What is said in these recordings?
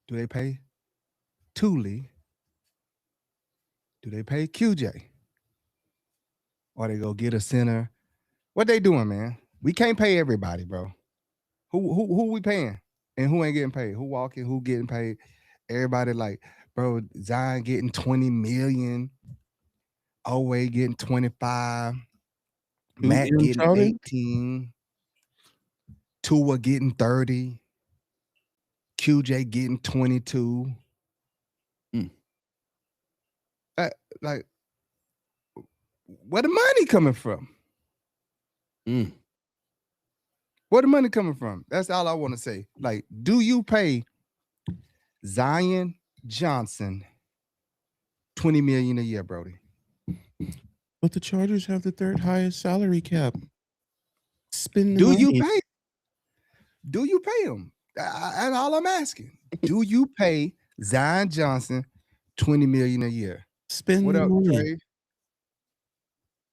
Do they pay Thule? Do they pay QJ? Or they go get a center? What they doing, man? We can't pay everybody, bro. Who we paying? And who ain't getting paid? Who walking? Who getting paid? Everybody like, bro, Zion getting 20 million, Owe getting 25, Who Matt getting downtrodden? 18, Tua getting 30, QJ getting 22. Mm. Like, where the money coming from? Mm. Where the money coming from? That's all I want to say. Like, do you pay Zion Johnson $20 million a year, Brody? But the Chargers have the third highest salary cap. Spend the Do you money. pay? Do you pay him? That's all I'm asking. Do you pay Zion Johnson $20 million a year? Spend What the up, money. Trey?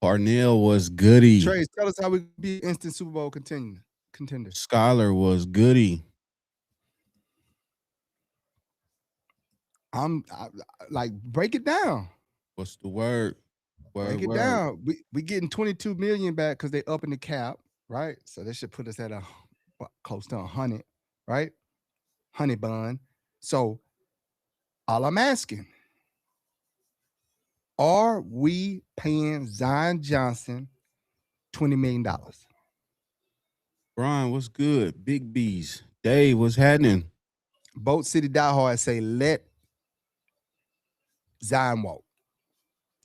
Parnell was goody. Trey, tell us how we be instant Super Bowl contender. Skylar was goody. Like, break it down. What's the word? Break it down. We getting 22 million back because they up in the cap, right? So they should put us at close to 100, right? 100 bun. So all I'm asking, are we paying Zion Johnson $20 million? Brian, what's good? Big B's. Dave, what's happening? Boat City Diehard say, let Zion walk.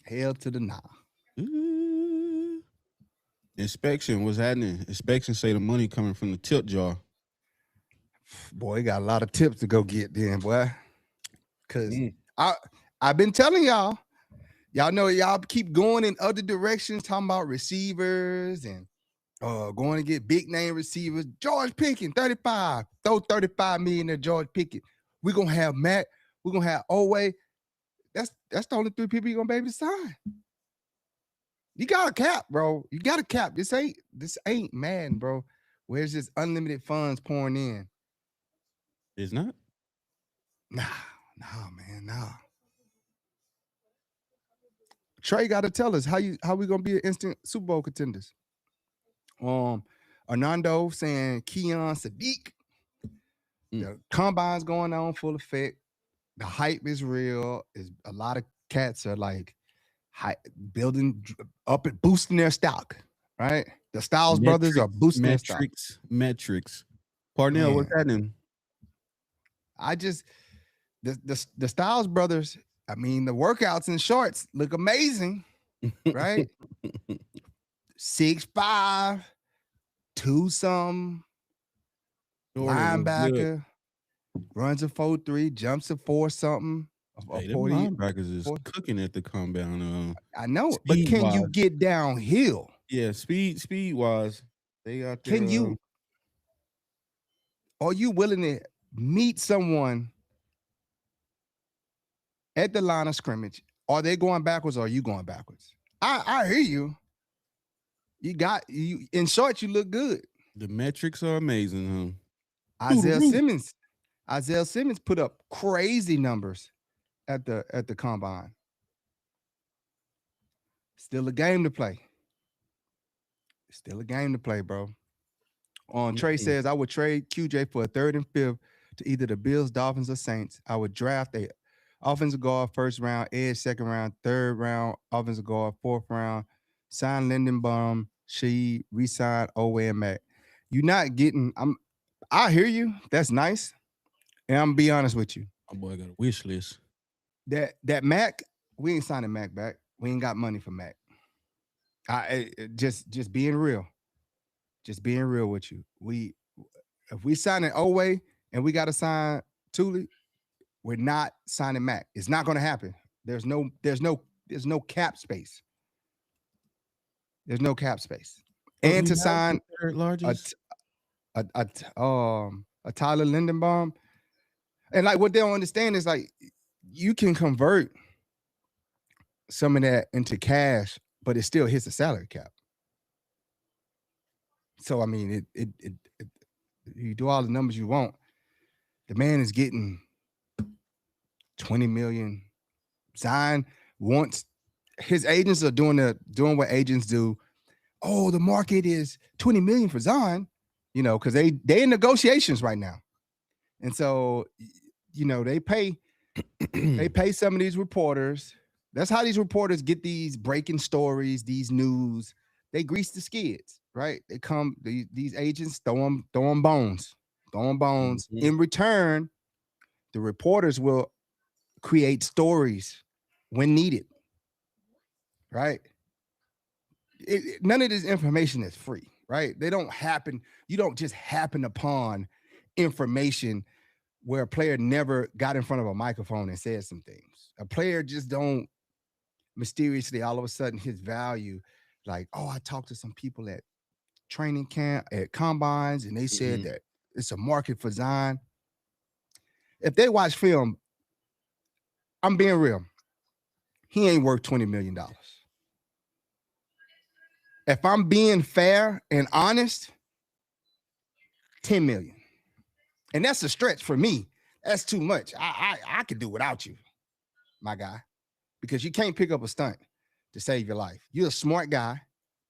Hell to the nah. Inspection, what's happening? Inspection say the money coming from the tip jar. Boy, he got a lot of tips to go get then, boy. Because I've been telling y'all know y'all keep going in other directions, talking about receivers and going to get big name receivers. George Pickens, 35. Throw 35 million at George Pickens. We're gonna have Matt. We're gonna have Owe. That's the only three people you're gonna be able to sign. You got a cap, bro. You got a cap. This ain't Madden, bro. Where's just unlimited funds pouring in? It's not? Nah, man, nah. Trey got to tell us how we gonna be an instant Super Bowl contenders. Arnando saying Keon Sadiq. The combine's going on full effect. The hype is real. Is a lot of cats are like building up and boosting their stock. Right, the Styles brothers are boosting their stock. Metrics. Parnell, what's happening? The Styles brothers. I mean, the workouts in shorts look amazing, right? 6'5", 2-something, linebacker, runs a 4.3, jumps a 4-something. Hey, them linebackers is cooking at the combine. I know, but can you get downhill? Yeah, speed wise, they got. Can you? Are you willing to meet someone at the line of scrimmage? Are they going backwards or are you going backwards? I hear you. You in short, you look good. The metrics are amazing, huh? Isaiah Simmons put up crazy numbers at the combine. Still a game to play. Still a game to play, bro. Trey says, I would trade QJ for a 3rd and 5th to either the Bills, Dolphins, or Saints. I would draft a offensive guard 1st round, edge 2nd round, 3rd round, offensive guard 4th round, sign Lindenbaum, Sheed, resign Owe and Mac. You're not getting. I hear you. That's nice. And I'm gonna be honest with you. My boy got a wish list. That Mac, we ain't signing Mac back. We ain't got money for Mac. Just being real. Just being real with you. If we sign an Owe and we got to sign Thule, we're not signing Mac. It's not going to happen. There's no cap space. There's no cap space. And to sign a Tyler Lindenbaum, and like what they don't understand is like you can convert some of that into cash, but it still hits the salary cap. So I mean, it you do all the numbers you want. The man is getting 20 million. Zion wants his agents are doing what agents do. Oh, the market is 20 million for Zion, because they in negotiations right now. And so, they pay some of these reporters. That's how these reporters get these breaking stories, these news. They grease the skids, right? They come, these agents throwing bones. In return, the reporters will create stories when needed, right? None of this information is free, right? They don't happen. You don't just happen upon information where a player never got in front of a microphone and said some things. A player just don't mysteriously all of a sudden his value, like, oh, I talked to some people at training camp at combines and they said that it's a market for Zion. If they watch film, I'm being real, he ain't worth $20 million. If I'm being fair and honest, 10 million. And that's a stretch for me. That's too much. I could do without you, my guy, because you can't pick up a stunt to save your life. You're a smart guy.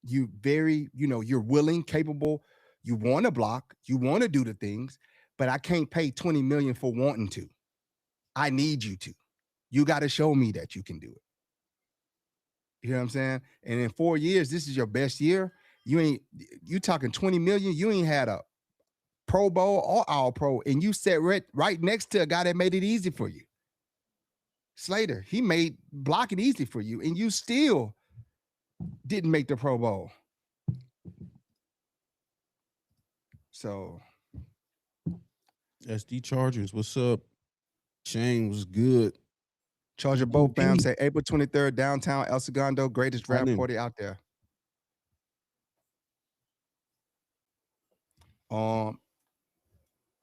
You very, you're willing, capable. You want to block. You want to do the things, but I can't pay 20 million for wanting to. I need you to. You got to show me that you can do it. You know what I'm saying? And in 4 years, this is your best year. You talking 20 million. You ain't had a Pro Bowl or All Pro, and you sat right next to a guy that made it easy for you. Slater, he made blocking easy for you, and you still didn't make the Pro Bowl. So, SD Chargers, what's up? Shane was good. Charger Boat fam say April 23rd, downtown El Segundo, greatest draft party out there.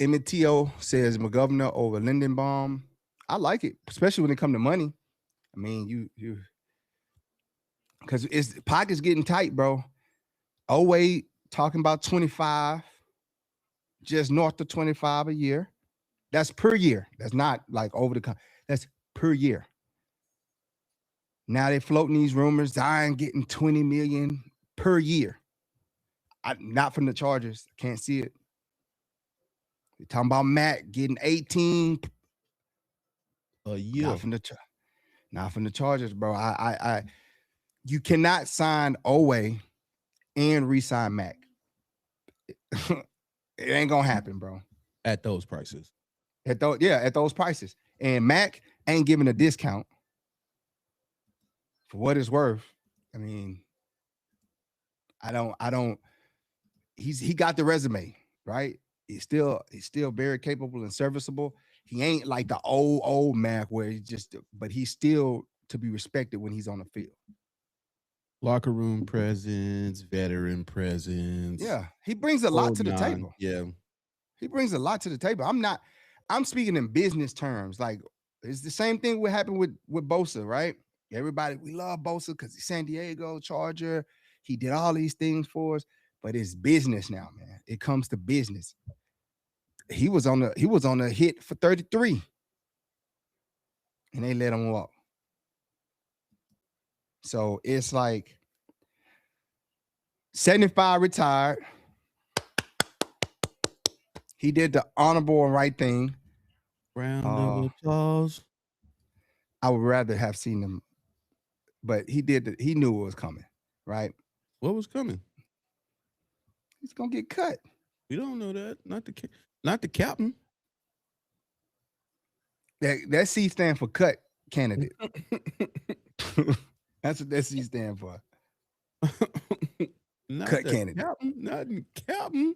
MTO says McGovernor over Lindenbaum. I like it, especially when it comes to money. I mean, you because it's pockets getting tight, bro. Oway talking about 25, just north of 25 a year. That's per year. That's not like over the. That's per year. Now they floating these rumors. Zion getting 20 million per year. Not from the Chargers. Can't see it. They're talking about Matt getting 18 a year. Not from the Chargers, bro. You cannot sign Oway and re-sign Mac. It ain't gonna happen, bro. At those prices. At those prices. And Mac ain't giving a discount. For what it's worth. I mean, I don't. He got the resume, right? He's still very capable and serviceable. He ain't like the old Mac where but he's still to be respected when he's on the field. Locker room presence, veteran presence. Yeah, he brings a lot to the table. Yeah, he brings a lot to the table. I'm speaking in business terms. Like it's the same thing what happened with Bosa, right? Everybody, we love Bosa because he's San Diego Charger. He did all these things for us, but it's business now, man. It comes to business. He was on a hit for 33, and they let him walk. So it's like 75 retired. He did the honorable and right thing. Round of applause. I would rather have seen him, but he knew what was coming, right? What was coming? He's gonna get cut. We don't know that. Not the captain. That C stand for cut candidate. That's what that C stand for. Cut candidate. Captain, not captain.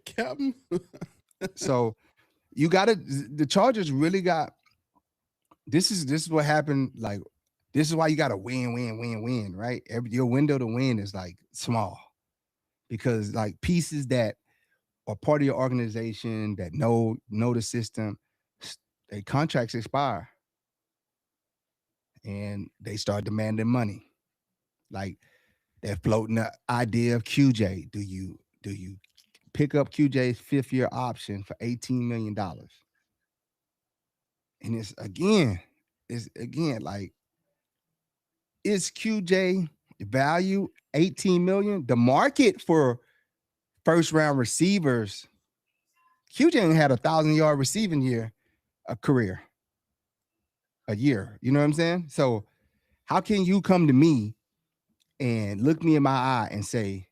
Captain. So you gotta. The Chargers really got. This is what happened. Like this is why you gotta win, right? Your window to win is like small, because like pieces that are part of your organization that know the system, their contracts expire, and they start demanding money. Like they're floating the idea of QJ. Do you pick up QJ's 5th-year option for $18 million? And it's again like, is QJ value 18 million? The market for first round receivers, QJ ain't had 1,000-yard receiving career a year. You know what I'm saying? So how can you come to me and look me in my eye and say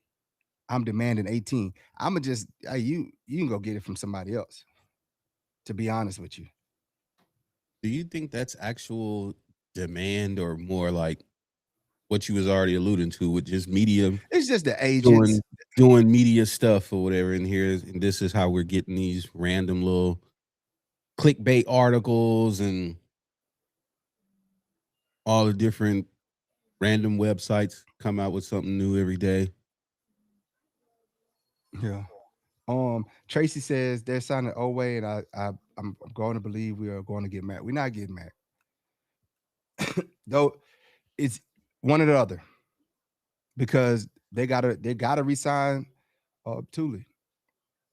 I'm demanding 18? I'ma just, hey, you can go get it from somebody else. To be honest with you. Do you think that's actual demand, or more like what you was already alluding to with just media It's just the agents. doing media stuff or whatever? And this is how we're getting these random little clickbait articles and all the different random websites come out with something new every day. Yeah. Tracy says they're signing Oway, and I'm going to believe we are going to get Mac. We're not getting Mac. Though it's one or the other. Because they gotta resign Thule.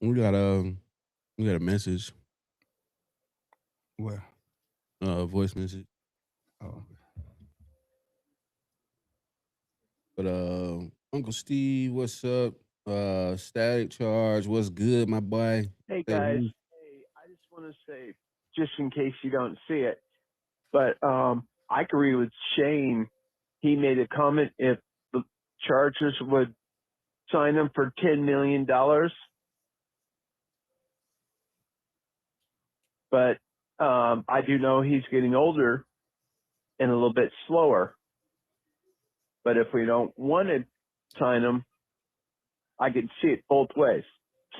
We got a message, Well, voice message. oh, But Uncle Steve, what's up? Static Charge, what's good, my boy? Hey guys, hey, I just want to say, just in case you don't see it, but I agree with Shane. He made a comment if the Chargers would sign him for $10 million, but I do know he's getting older and a little bit slower. But if we don't want to sign him, I can see it both ways: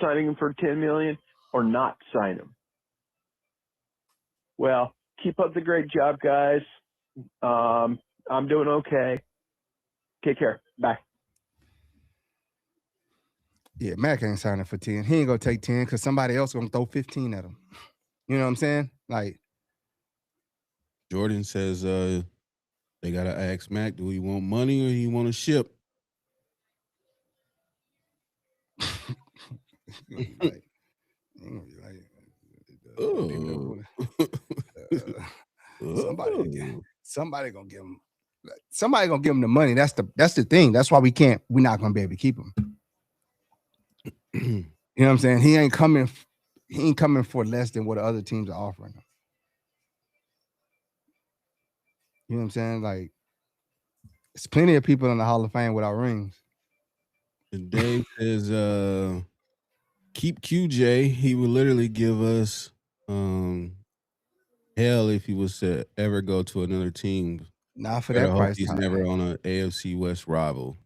signing him for $10 million or not sign him. Well, keep up the great job, guys. I'm doing okay. Take care. Bye. yeah, Mac ain't signing for 10. He ain't gonna take 10 because somebody else gonna throw 15 at him. You know what I'm saying? Like, Jordan says they gotta ask Mac, do he want money or he want a ship? like, Oh. somebody gonna give him. Somebody gonna give him the money. That's the thing. That's why we're not gonna be able to keep him. You know what I'm saying? He ain't coming for less than what other teams are offering him. You know what I'm saying? Like, there's plenty of people in the Hall of Fame without rings. And Dave says, keep QJ. He would literally give us hell if he was to ever go to another team. Not for Better that hope price he's tag. never on an AFC West rival.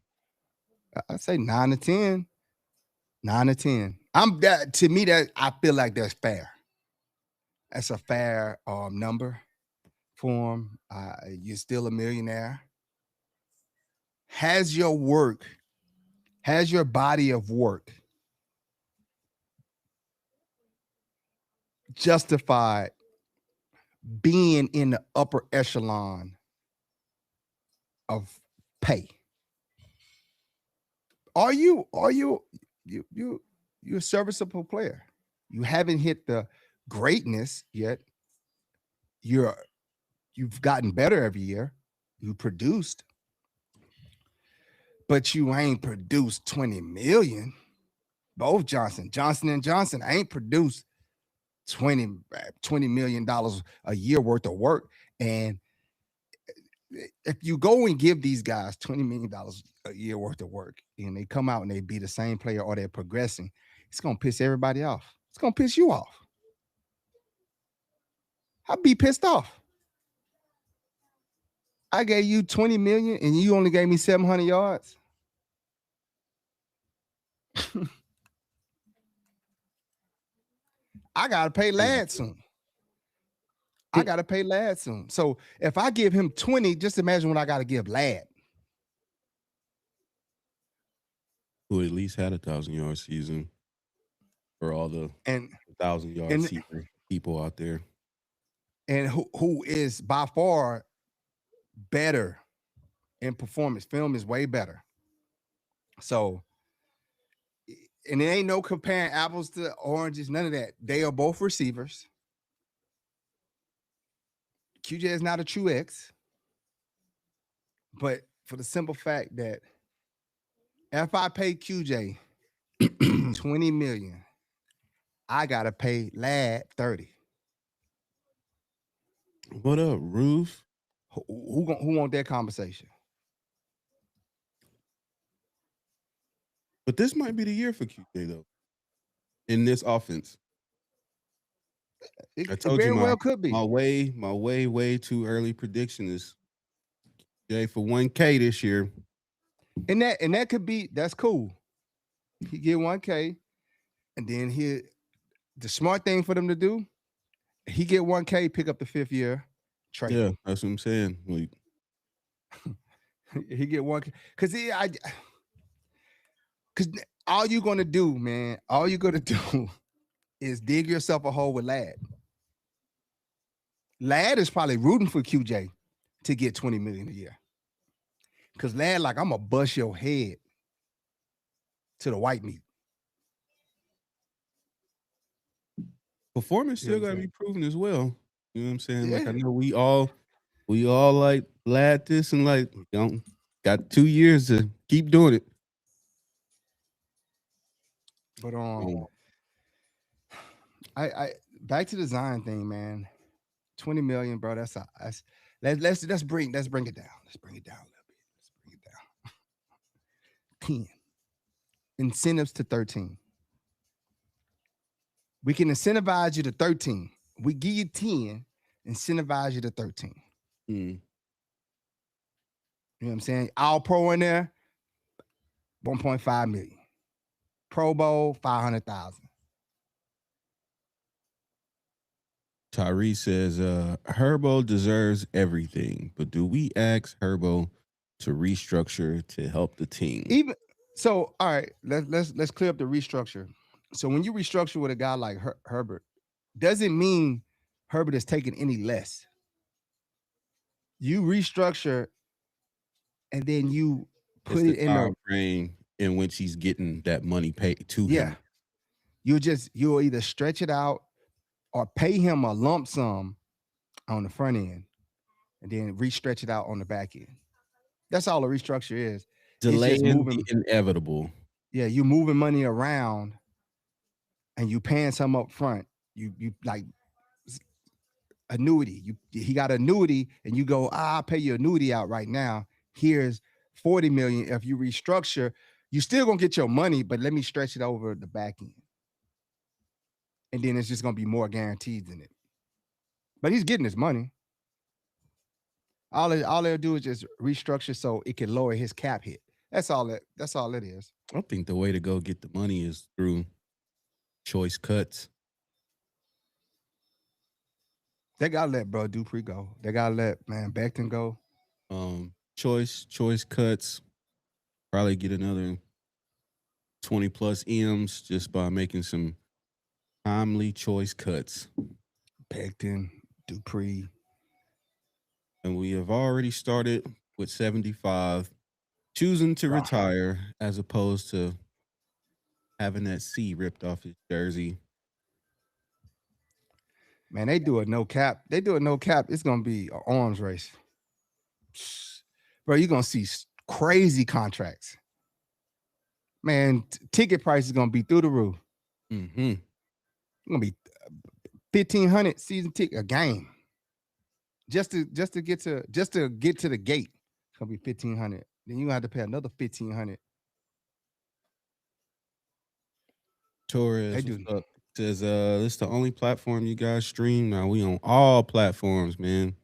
I'd say 9 to 10. 9 to 10. To me, that I feel like that's fair. That's a fair number for him. You're still a millionaire. Has your body of work justified being in the upper echelon of pay? Are you a serviceable player? You haven't hit the greatness yet. You've gotten better every year. You produced, but you ain't produced 20 million. Both Johnson and Johnson ain't produced 20 million dollars a year worth of work. And if you go and give these guys $20 million a year worth of work and they come out and they be the same player or they're progressing, it's gonna piss everybody off. It's gonna piss you off. I'd be pissed off. I gave you 20 million and you only gave me 700 yards. I gotta pay Ladd soon. So if I give him 20, just imagine what I gotta give Ladd. Who at least had 1,000-yard season for all the 1,000-yard people out there. And who is by far better in performance. Film is way better. So, and it ain't no comparing apples to oranges, none of that. They are both receivers. QJ is not a true X, but for the simple fact that if I pay QJ $20 million, I gotta pay Lad 30. What up, Ruth? Who want that conversation? But this might be the year for QJ though. In this offense, I told you well could be. my way too early prediction is QJ for 1K this year. And that could be, that's cool. He get 1K, and then the smart thing for them to do, he get 1K, pick up the 5th year, trade. Yeah, that's what I'm saying. Like, he get 1K because all you're gonna do, man, all you're gonna do is dig yourself a hole with Lad. Lad is probably rooting for QJ to get $20 million a year. Because Lad, like, I'm gonna bust your head to the white meat. performance still gotta be proven as well. You know what I'm saying? Yeah. Like, I know we all like Lad this and like, got 2 years to keep doing it. But I back to the Zion thing, man. 20 million, bro. Let's bring it down. Let's bring it down a little bit. Let's bring it down. 10 incentives to 13. We can incentivize you to 13. We give you 10, incentivize you to 13. Mm. You know what I'm saying? All pro in there, 1.5 million. Pro Bowl, 500,000. Tyree says, Herbo deserves everything, but do we ask Herbo to restructure to help the team? Even so, all right, let's clear up the restructure. So when you restructure with a guy like Herbert, doesn't mean Herbert is taking any less. You restructure, and then you put it in the frame in which he's getting that money paid to him. You'll either stretch it out or pay him a lump sum on the front end, and then restretch it out on the back end. That's all a restructure is. Delaying the inevitable. Yeah, you moving money around, and you paying some up front. You like annuity. He got annuity, and you go, I'll pay your annuity out right now. Here's 40 million. If you restructure, you still gonna get your money, but let me stretch it over the back end. And then it's just gonna be more guaranteed than it. But he's getting his money. All they'll do is just restructure so it can lower his cap hit. That's all it is. I think the way to go get the money is through choice cuts. They gotta let bro Dupree go. They gotta let Becton go. Choice cuts. Probably get another 20 plus M's just by making some timely choice cuts. Becton, Dupree. And we have already started with 75, choosing to retire as opposed to having that C ripped off his jersey. Man, they do a no cap. It's going to be an arms race. Bro, you're going to see crazy contracts. Man, ticket price is going to be through the roof. Mm-hmm. It's going to be $1,500 season ticket a game. Just to get to the gate, it's gonna be $1,500. Then you're gonna have to pay another $1,500. Torres says, this is the only platform you guys stream now. We on all platforms, man.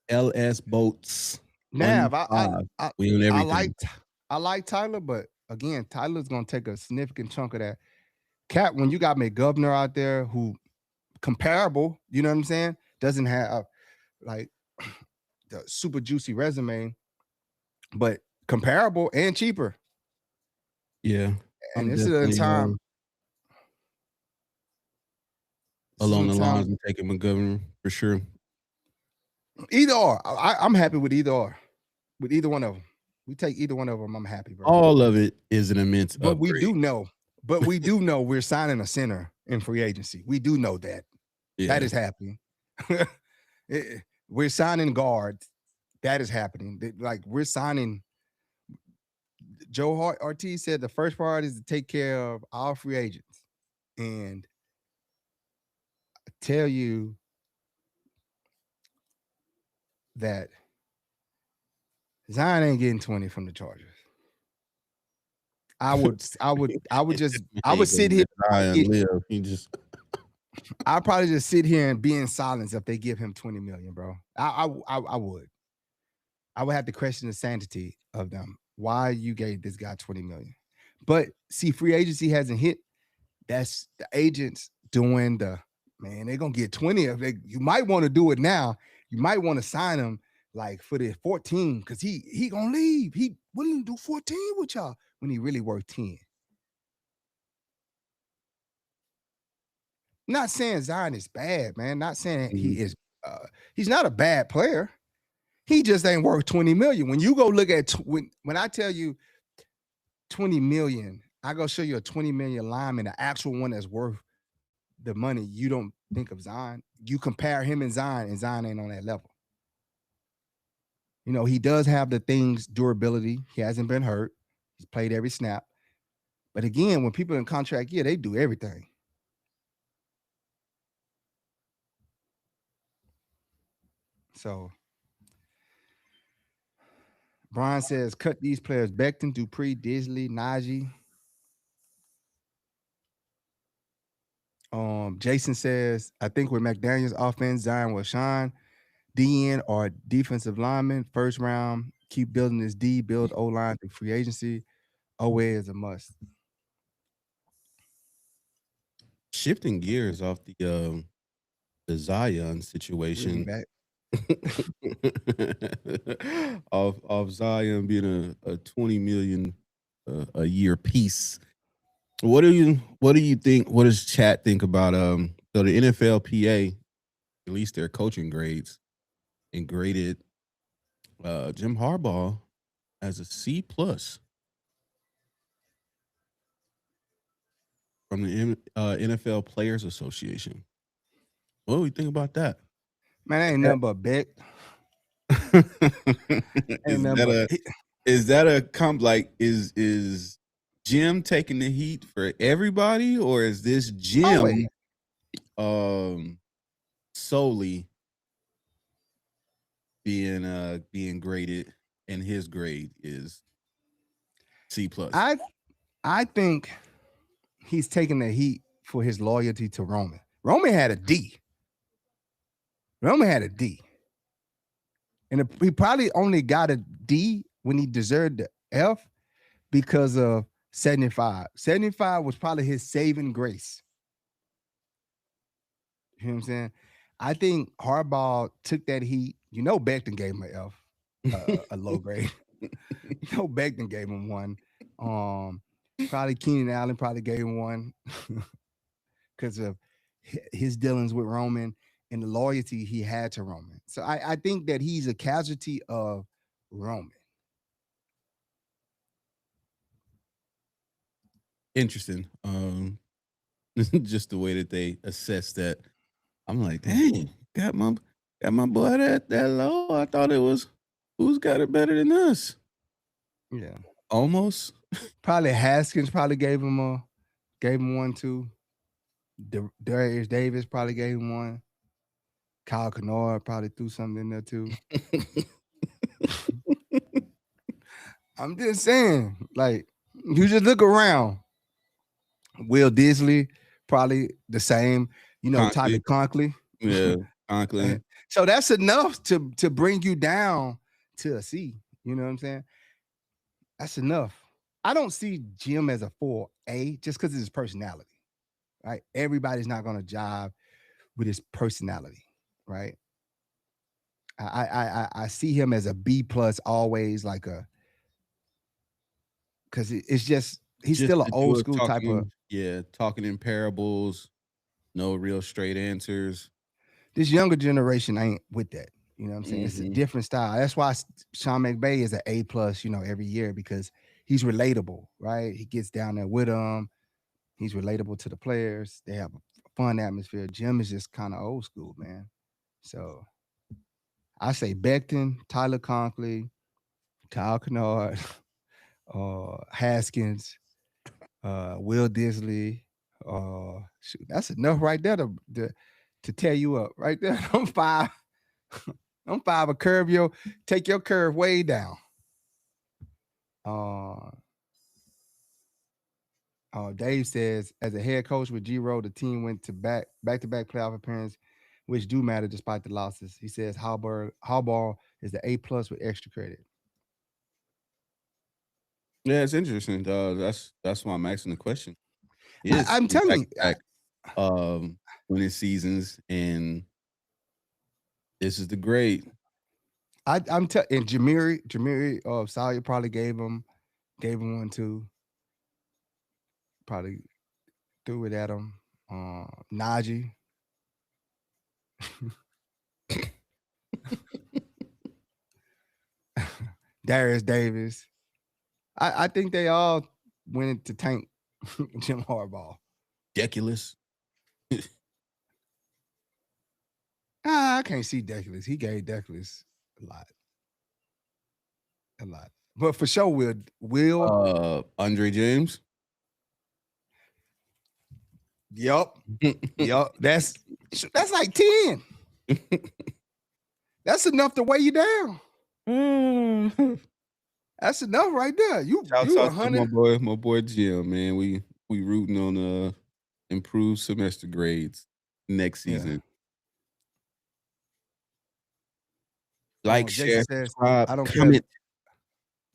LS Boats. Nav, we on everything. I like Tyler, but again, Tyler's gonna take a significant chunk of that. Cap, when you got McGovernor out there who comparable, you know what I'm saying? Doesn't have like the super juicy resume, but comparable and cheaper. Yeah. And this is a time along the lines of taking McGovernor for sure. Either or. I'm happy with either or. With either one of them. We take either one of them, I'm happy, bro. All of it is an immense upgrade. We do know we're signing a center in free agency. We do know that. Yeah. That is happening. We're signing guards. That is happening. Like we're signing. Joe Ortiz said the first priority is to take care of all free agents, and I tell you that Zion ain't getting 20 from the Chargers. I would sit here. Zion live. He just I'd probably just sit here and be in silence if they give him 20 million, bro. I would. I would have to question the sanctity of them. Why you gave this guy 20 million? But see, free agency hasn't hit. That's the agents doing the man. They're gonna get 20 of it. You might want to do it now. You might want to sign him like for the 14 because he gonna leave. He willing to do 14 with y'all when he really worth 10. Not saying Zion is bad, man. Not saying he is. He's not a bad player. He just ain't worth 20 million. When you go look at when I tell you 20 million, I go show you a 20 million lineman, the actual one that's worth the money. You don't think of Zion. You compare him and Zion ain't on that level. You know, he does have the things, durability. He hasn't been hurt. He's played every snap. But again, when people in contract year, they do everything. So Brian says, cut these players: Becton, Dupree, Disley, Najee. Jason says, I think with McDaniel's offense, Zion will shine. DN or defensive lineman, first round, keep building this D, build O-line through free agency. OA is a must. shifting gears off the Zion situation. Back. Of Zion being a 20 million a year piece. What do you think? What does chat think about so the NFLPA released their coaching grades and graded Jim Harbaugh as a C plus from the NFL Players Association. What do we think about that? Man, that ain't nothing but Beck. Is that a comp? Like, is Jim taking the heat for everybody, or is this Jim solely being graded, and his grade is C plus? I think he's taking the heat for his loyalty to Roman. Roman had a D. And he probably only got a D when he deserved the F because of 75. 75 was probably his saving grace. You know what I'm saying? I think Harbaugh took that heat. You know, Becton gave him an F, a low grade. You know, Becton gave him one. Probably Keenan Allen probably gave him one because of his dealings with Roman and the loyalty he had to Roman. So I think that he's a casualty of Roman. Interesting. Just the way that they assess that. I'm like, dang, got my boy that low. I thought it was who's got it better than us. Yeah, almost. Probably Haskins probably gave him one too. Darius Davis probably gave him one. Kyle Kennard probably threw something in there too. I'm just saying, like, you just look around. Will Disley probably the same, Tyler Conklin. Yeah, Conklin. So that's enough to bring you down to a C. You know what I'm saying? That's enough. I don't see Jim as a 4A just because of his personality, right? Everybody's not going to jive with his personality, right? I see him as a B plus always, like because it's just he's still an old school type of talking in parables, no real straight answers. This younger generation ain't with that. You know what I'm saying? It's a different style. That's why Sean McVay is an A plus, every year because he's relatable, right? He gets down there with them. He's relatable to the players. They have a fun atmosphere. Jim is just kind of old school, man. So I say Becton, Tyler Conklin, Kyle Kennard, Haskins, Will Disley. Shoot, that's enough right there to tear you up. Right there, I'm five. I'm five. A curve take your curve way down. Uh, Dave says, as a head coach with G-Roll, the team went to back-to-back playoff appearances, which do matter despite the losses. He says Harbaugh is the A+ with extra credit. Yeah, it's interesting. That's why I'm asking the question. I'm telling you, back winning seasons, and this is the grade. I'm telling. And Jamiri Sawyer probably gave him one too. Probably threw it at him. Najee. Darius Davis. I think they all went to tank Jim Harbaugh. Ridiculous. I can't see Deculus. He gave Deculus a lot. But for sure, Will Andre James. Yup. That's like 10. That's enough to weigh you down. That's enough right there. You Shout out 100. to my boy Jim, man. We rooting on improved semester grades next season. Like, share, subscribe, I don't comment. care.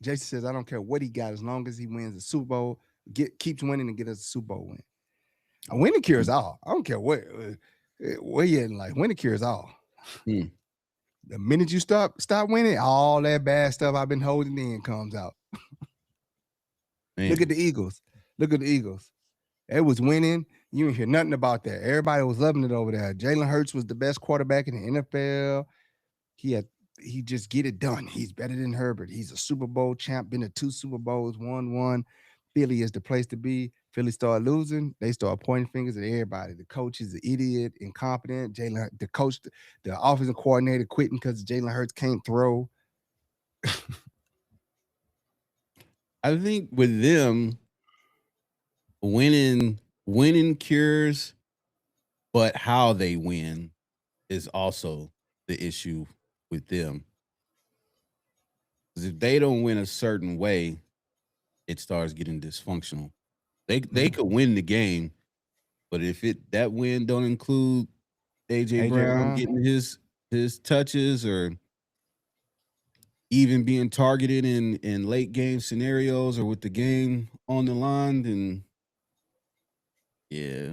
Jason says, I don't care what he got as long as he wins the Super Bowl, keeps winning and get us a Super Bowl win. A winning cures all. I don't care where you in life. Winning cures all. The minute you stop winning, all that bad stuff I've been holding in comes out. Look at the Eagles. It was winning. You didn't hear nothing about that. Everybody was loving it over there. Jalen Hurts was the best quarterback in the NFL. He just get it done. He's better than Herbert. He's a Super Bowl champ, been to 2 Super Bowls, won one. Philly is the place to be. Philly started losing. They started pointing fingers at everybody. The coach is an idiot, incompetent. The coach, the offensive coordinator quitting because Jalen Hurts can't throw. I think with them, winning cures, but how they win is also the issue with them. Because if they don't win a certain way, it starts getting dysfunctional. They could win the game, but if that win don't include AJ Brown getting his touches or even being targeted in late game scenarios or with the game on the line, then yeah,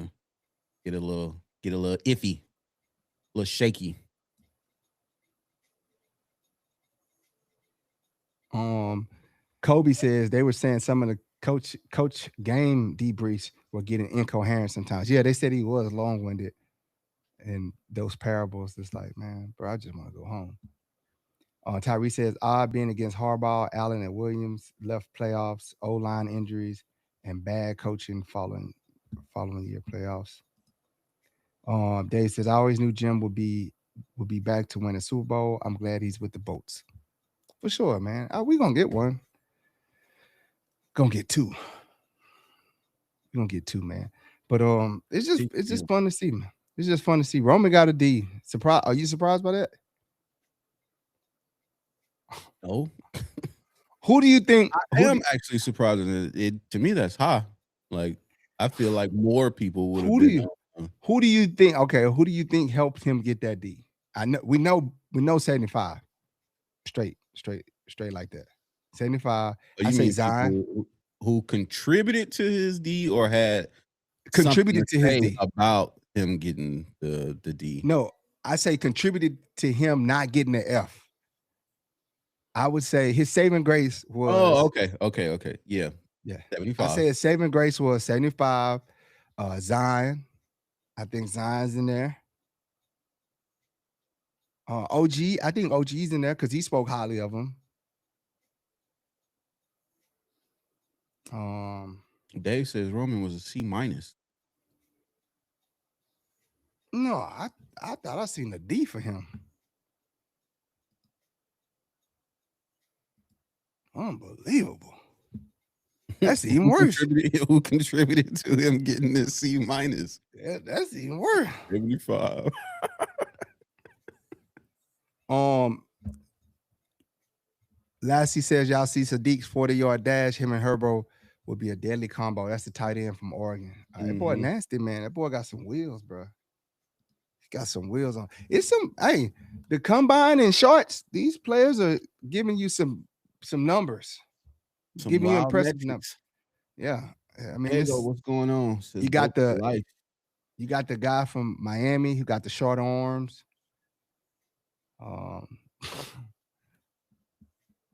get a little iffy, a little shaky. Kobe says they were saying some of the coach game debriefs were getting incoherent sometimes. Yeah, they said he was long-winded. And those parables, it's like, man, bro, I just want to go home. Tyree says, being against Harbaugh, Allen, and Williams, left playoffs, O-line injuries, and bad coaching following year playoffs. Dave says, I always knew Jim would be back to win a Super Bowl. I'm glad he's with the Bolts. For sure, man. We gonna get one. Gonna get two. We're gonna get two, man. But it's just fun to see, man. It's just fun to see. Roman got a D. Are you surprised by that? No. Who do you think? I am actually surprised. To me, that's high. Like, I feel like more people would have been. Who do you think? Okay, who do you think helped him get that D? We know 75. Straight like that. 75. I say Zion. Who contributed to his D or had contributed to his D about him getting the D? No, I say contributed to him not getting the F. I would say his saving grace was. Oh, okay. Yeah. 75. I say his saving grace was 75. Zion. I think Zion's in there. OG. I think OG's in there because he spoke highly of him. Dave says Roman was a C-. No, I thought I seen a D for him. Unbelievable. That's even worse. Who contributed to him getting this C minus? That's even worse. 75. Lassie says y'all see Sadiq's 40-yard dash. Him and Herbert would be a deadly combo. That's the tight end from Oregon. That boy nasty, man. That boy got some wheels, bro. He got some wheels on. It's the combine and shorts. These players are giving you some numbers, giving you impressive numbers. Yeah, I mean, what's going on? You got the guy from Miami who got the short arms.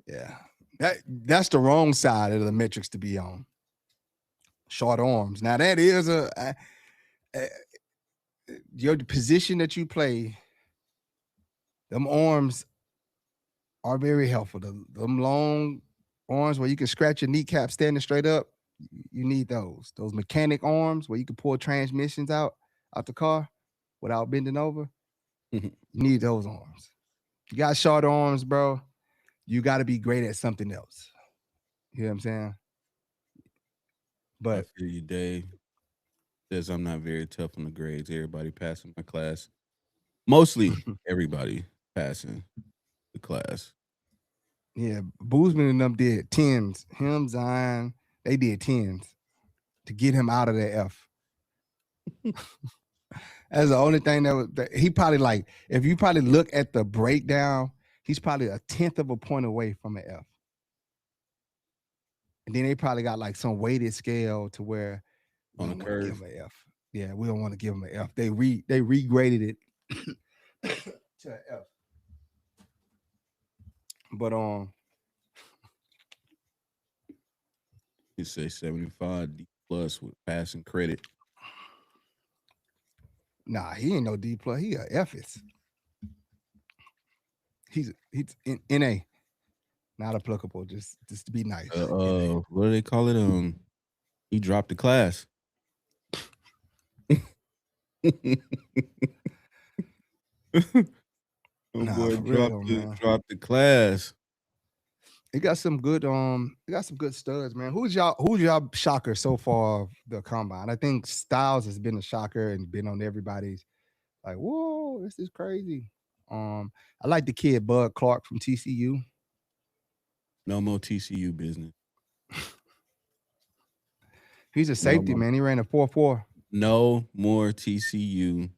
Yeah, that's the wrong side of the metrics to be on. Short arms. Now that is your position that you play. Them arms are very helpful. Them long arms where you can scratch your kneecap standing straight up. You need those. Those mechanic arms where you can pull transmissions out the car without bending over. You need those arms. You got short arms, bro. You got to be great at something else. You know what I'm saying? But I feel you, Dave. Says I'm not very tough on the grades. Everybody passing my class. Mostly everybody passing the class. Yeah, Boozman and them did 10s. Him, Zion, they did 10s to get him out of the F. That's the only thing that he probably if you probably look at the breakdown, he's probably 1/10 of a point away from an F. And then they probably got some weighted scale to where we don't want to give him an F. Yeah, we don't want to give him an F. They regraded it to an F. But you say 75 D plus with passing credit. Nah, he ain't no D plus. He a F is. He's in NA, not applicable. Just to be nice. What do they call it? He dropped the class. Dropped the class. He got some good studs, man. Who's y'all shocker so far of the combine? I think Styles has been a shocker and been on everybody's whoa, this is crazy. I like the kid Bud Clark from TCU. No more TCU business. He's a safety, man. He ran a 4.4. No more TCU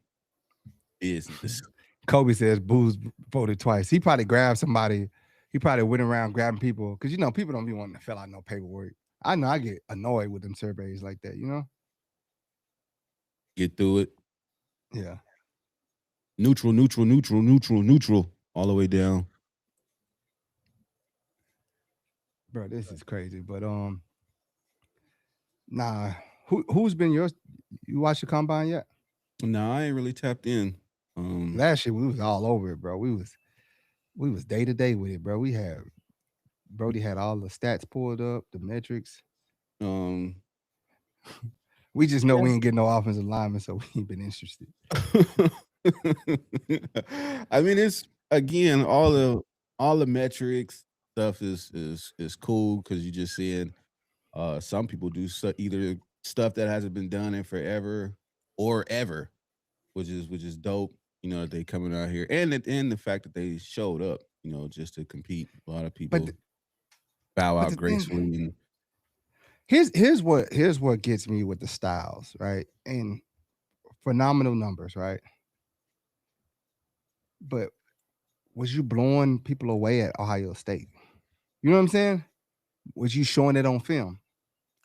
business. Kobe says Booz voted twice. He probably grabbed somebody. He probably went around grabbing people because people don't be wanting to fill out no paperwork. I know I get annoyed with them surveys like that. Get through it. Yeah. Neutral, all the way down. Bro, this is crazy. But nah. Who's been yours? You watched the combine yet? No, I ain't really tapped in. Last year we was all over it, bro. We was day to day with it, bro. Brody had all the stats pulled up, the metrics. We just know we ain't getting no offensive linemen, so we ain't been interested. I mean, it's again all the metrics stuff is cool because you just seeing some people do either stuff that hasn't been done in forever or ever, which is dope. That they coming out here and the fact that they showed up, just to compete. A lot of people bow out gracefully. Here's what gets me with the Styles, right? And phenomenal numbers, right? But was you blowing people away at Ohio State? You know what I'm saying? Was you showing it on film?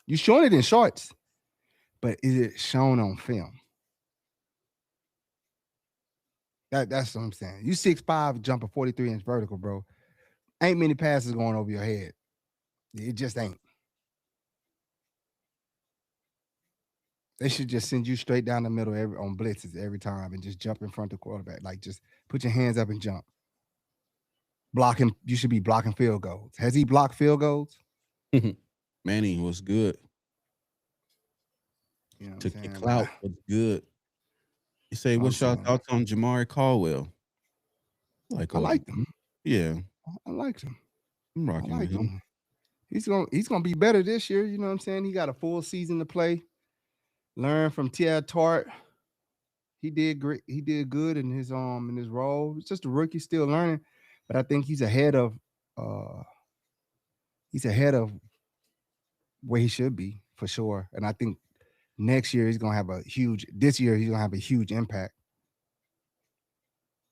You showing it in shorts, but is it shown on film? That's what I'm saying. You 6'5", jumping 43-inch vertical, bro. Ain't many passes going over your head. It just ain't. They should just send you straight down the middle on blitzes every time and just jump in front of the quarterback. Just put your hands up and jump. Blocking, you should be blocking field goals. Has he blocked field goals? Manny was good. Took the clout. Was good. You say, what's y'all thoughts on Jamari Caldwell? I liked him. Yeah. I liked him. I'm rocking with him. He's gonna be better this year. You know what I'm saying? He got a full season to play. Learn from Tia Tart. He did great. He did good in his role. It's just a rookie still learning, but I think uh he's ahead of where he should be for sure. And I think next year he's gonna have a huge. This year he's gonna have a huge impact.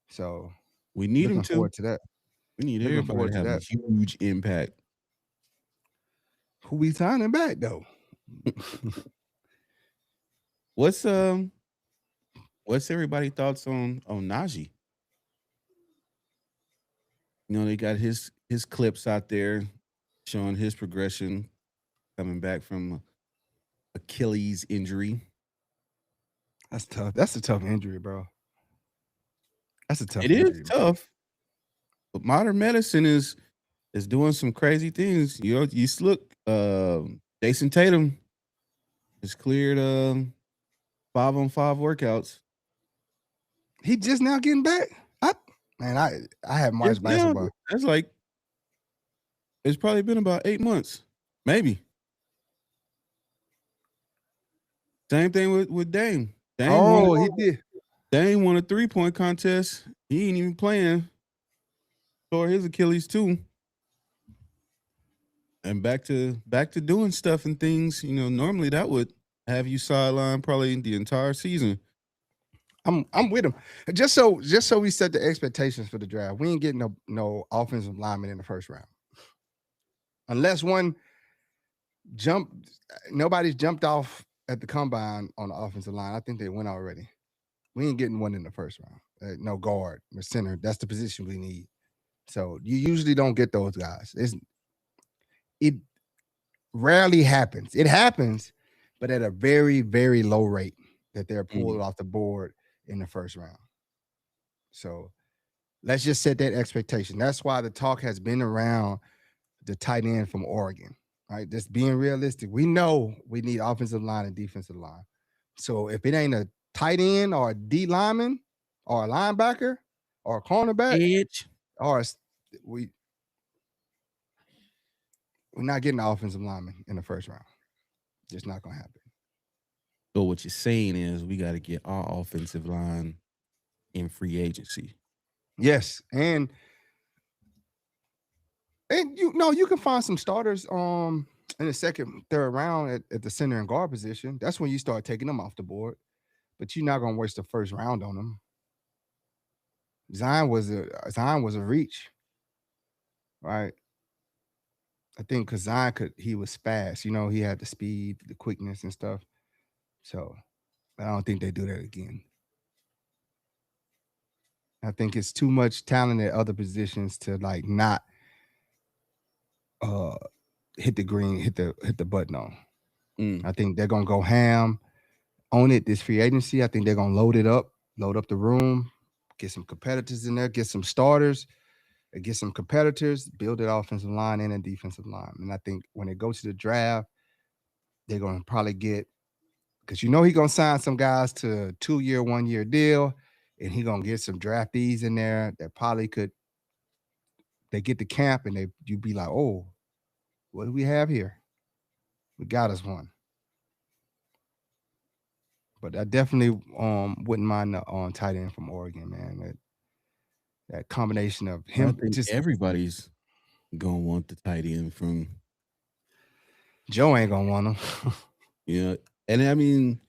So We need him looking to. forward to that. We need Looking everybody forward to to have a that. huge impact. Who we signing back though? What's everybody's thoughts on Najee? You know, they got his clips out there showing his progression coming back from Achilles injury. That's tough. That's a tough injury, bro. That's a tough It is injury. tough, but modern medicine is doing some crazy things. You know, you look, Jason Tatum has cleared 5-on-5 workouts. He just now getting back. I haven't watched basketball. That's like, it's probably been about 8 months, maybe. Same thing with Dame. He did. Dame won a 3-point contest. He ain't even playing. Tore his Achilles too. And back to doing stuff and things. You know, normally that would have you sidelined probably the entire season. I'm with him. Just so we set the expectations for the draft. We ain't getting no offensive lineman in the first round. Unless one jumped, nobody's jumped off at the combine on the offensive line. I think they went already. We ain't getting one in the first round. No guard or center. That's the position we need. So you usually don't get those guys. It rarely happens. It happens, but at a very, very low rate that they're pulled off the board in the first round. So let's just set that expectation. That's why the talk has been around the tight end from Oregon, right? Just being realistic. We know we need offensive line and defensive line. So if it ain't a tight end or a D lineman or a linebacker or a cornerback, Edge. or we're not getting the offensive lineman in the first round. Just not gonna happen. So what you're saying is we got to get our offensive line in free agency. Yes, and you can find some starters in the second, third round at the center and guard position. That's when you start taking them off the board. But you're not gonna waste the first round on them. Zion was a reach, right? I think because Zion he was fast. You know, he had the speed, the quickness, and stuff. So I don't think they do that again. I think it's too much talent at other positions to like not hit the button on. I think they're gonna go ham on it this free agency. I think they're gonna load up the room, get some competitors in there, get some starters, and get some competitors, build an offensive line and a defensive line. And I think when they go to the draft, they're gonna probably get, because he's gonna sign some guys to a 2-year, 1-year deal, and he's gonna get some draftees in there that probably could. They get to camp and you'd be like, oh, what do we have here? We got us one. But I definitely wouldn't mind the tight end from Oregon, man. That combination of him. I think everybody's gonna want the tight end from. Joe ain't gonna want him. Yeah, and I mean,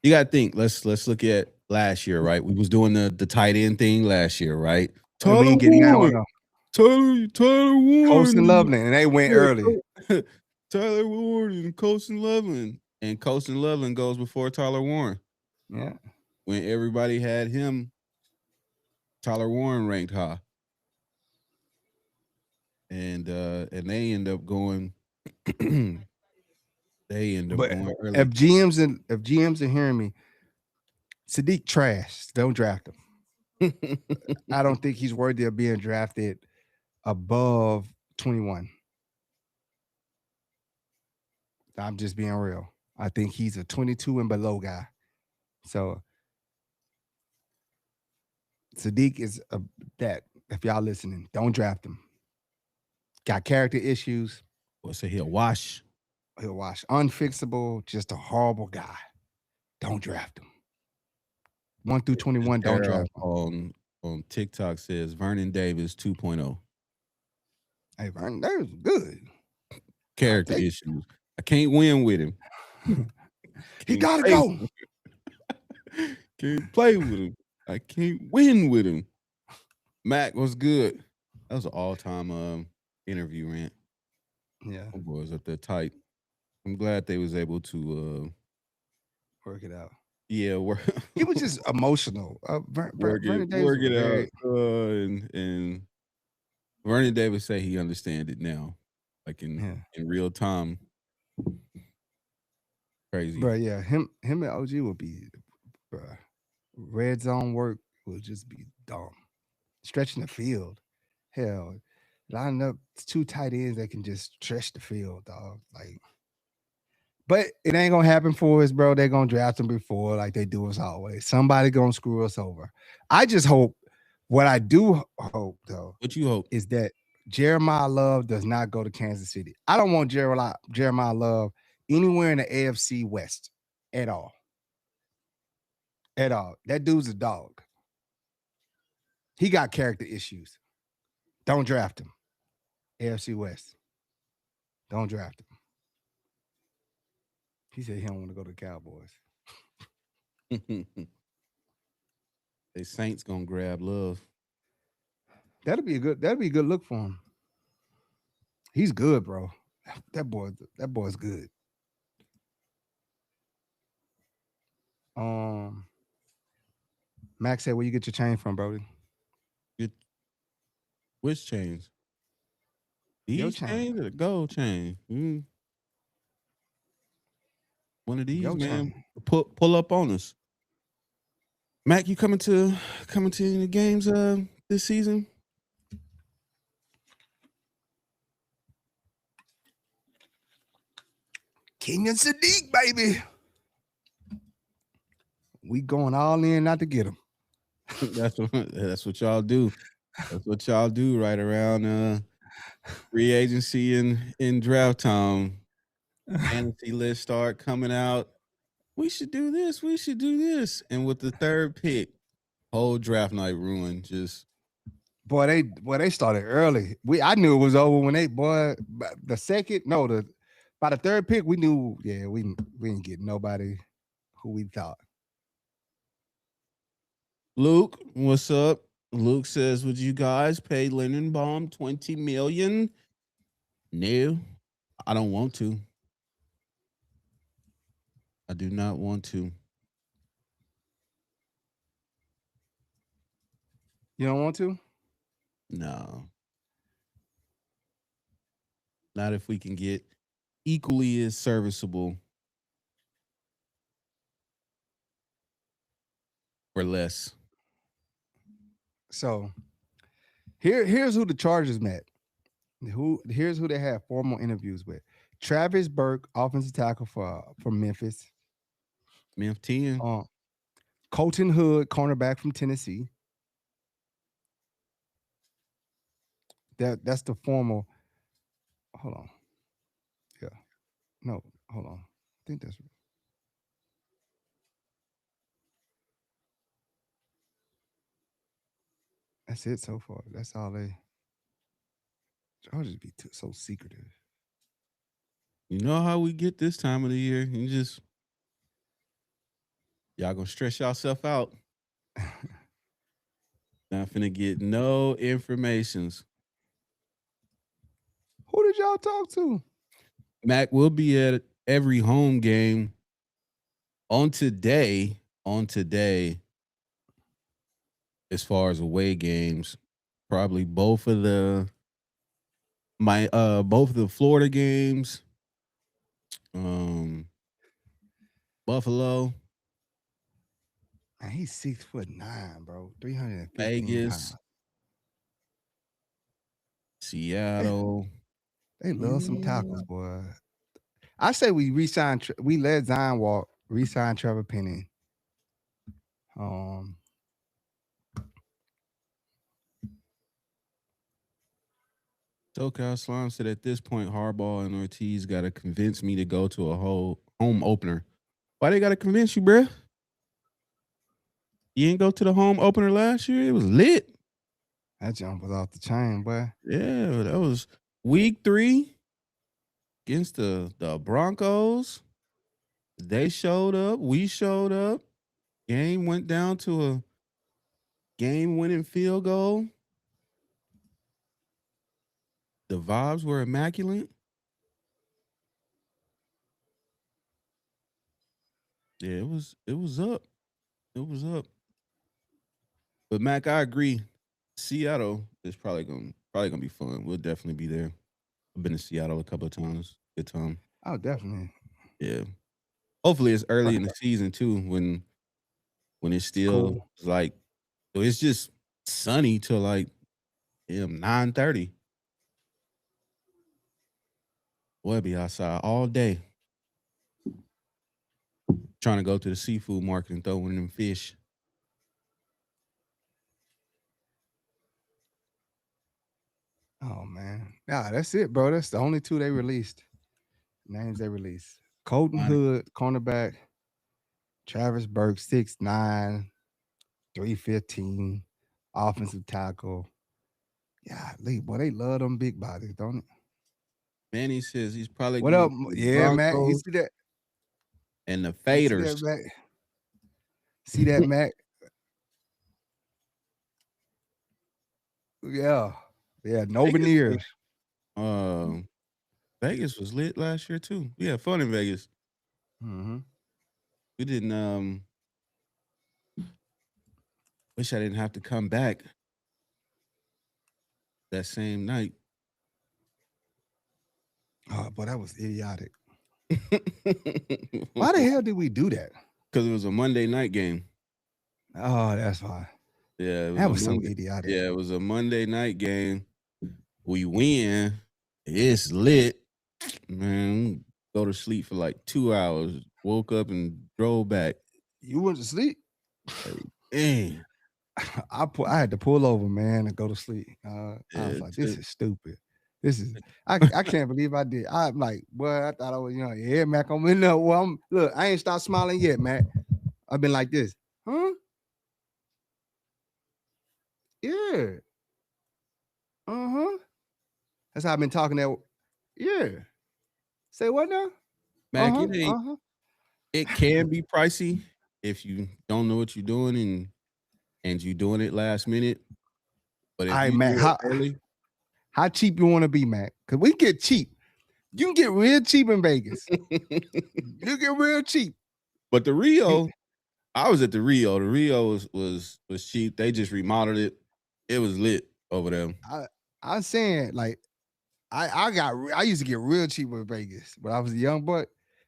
you gotta think. Let's look at last year, right? We was doing the tight end thing last year, right? Tyler Warren, Colson Loveland, and they went early. Tyler Warren and Colson Loveland, and Colson Loveland goes before Tyler Warren. Yeah, when everybody had him, Tyler Warren ranked high, and they end up going. They end up going early. If GMs are hearing me, Sadiq trash. Don't draft him. I don't think he's worthy of being drafted above 21. I'm just being real. I think he's a 22 and below guy. So Sadiq is that. If y'all listening, don't draft him. Got character issues. What's say he'll wash? He'll wash. Unfixable, just a horrible guy. Don't draft him. 1 through 21, don't draft him. On TikTok says Vernon Davis 2.0. Hey, Vernon, that was good. Character issues. I can't win with him. He gotta go. Can't play with him. I can't win with him. Mac was good. That was an all-time interview rant. Yeah. My boys up there tight. I'm glad they was able to work it out. Yeah, he was just emotional. Vernon Davis work it out. And Vernon Davis say he understand it now, like in real time. Crazy, bro. Yeah, him and OG will be, bro. Red zone work will just be dumb. Stretching the field, hell, lining up 2 tight ends that can just stretch the field, dog. Like, but it ain't gonna happen for us, bro. They're gonna draft him before, like they do us always. Somebody gonna screw us over. I just hope. What I do hope, though, what you hope is that Jeremiah Love does not go to Kansas City. I don't want Jeremiah Love anywhere in the AFC West at all. At all. That dude's a dog. He got character issues. Don't draft him. AFC West. Don't draft him. He said he don't want to go to the Cowboys. The Saints gonna grab Love. That'd be a good look for him. He's good, bro. That boy's good. Max said, where you get your chain from, Brody? Which chains? These chains or the gold chain? One of these, man. Chain. Pull up on us. Mac, you coming to any games this season? Kenyon Sadiq, baby. We going all in not to get him. That's what y'all do. That's what y'all do right around free agency in draft time. Fantasy list start coming out. We should do this. We should do this. And with the 3rd pick, whole draft night ruined. Just they started early. I knew it was over when by the 3rd pick we knew. Yeah, we didn't get nobody who we thought. Luke, what's up? Luke says, would you guys pay Lindenbaum $20 million? No, I don't want to. I do not want to. You don't want to? No. Not if we can get equally as serviceable or less. So here's who the Chargers met. Here's who they had formal interviews with. Travis Burke, offensive tackle from Memphis. Memphis 10. Colton Hood, cornerback from Tennessee. That's the formal. Hold on. Yeah. No, hold on. I think that's right. That's it so far. That's all they. Chargers be so secretive. You know how we get this time of the year? Y'all gonna stress yourself out. Not finna get no informations. Who did y'all talk to? Mac will be at every home game on today. As far as away games, probably both of the Florida games. Buffalo. Man, he's 6'9", bro. 315 Vegas. pounds. Seattle. They love some tackles, boy. I say we let Zion walk, re-sign Trevor Penny. SoCal Slime said at this point, Harbaugh and Ortiz got to convince me to go to a whole home opener. Why they got to convince you, bruh? You ain't go to the home opener last year? It was lit. That jump was off the chain, boy. Yeah, that was week 3 against the Broncos. They showed up. We showed up. Game went down to a game-winning field goal. The vibes were immaculate. Yeah, it was up. It was up. But Mac, I agree. Seattle is probably gonna be fun. We'll definitely be there. I've been to Seattle a couple of times. Good time. Oh, definitely. Yeah. Hopefully it's early Right. in the season too, when it's still Cool. like so it's just sunny till like 9:30. We'll be outside all day. Trying to go to the seafood market and throw one of them fish. Oh man. Nah, that's it, bro. That's the only two they released. Names they released. Colton Honest. Hood, cornerback. Travis Burke, 6'9", 315, offensive tackle. Yeah, boy, they love them big bodies, don't it? Manny says he's probably What gonna up? go to the Yeah, Mac. You Broncos see that? and the You see that, Faders. Mac? See that, Mac? Yeah. Yeah, no Vegas veneers. Vegas was lit last year too. We had fun in Vegas. Mm-hmm. We didn't wish I didn't have to come back that same night. Oh, boy, that was idiotic. Why the Because hell did we do that? it was a Monday night game. Oh, that's why. Yeah, it was That a was so Monday. idiotic. Yeah, it was a Monday night game. We win. It's lit. Man, go to sleep for like 2 hours. Woke up and drove back. You went to sleep? Like, dang. I had to pull over, man, and go to sleep. I was Yeah, like, this is stupid. This is I can't believe I did. I'm like, boy, I thought I was, yeah, Mac, I'm in there. Well, look, I ain't stopped smiling yet, Mac. I've been like this. Huh? Yeah. Uh-huh. That's how I've been talking that. Yeah. Say what now? Mac, Uh-huh. Uh-huh. it can be pricey if you don't know what you're doing and you doing it last minute. But All if right, you Mac. do it early, How cheap you want to be, Mac? Because we get cheap. You can get real cheap in Vegas. You get real cheap. but the Rio, I was at the Rio. The Rio was cheap. They just remodeled it. It was lit over there. I'm saying, like, I used to get real cheap with Vegas when I was a young boy.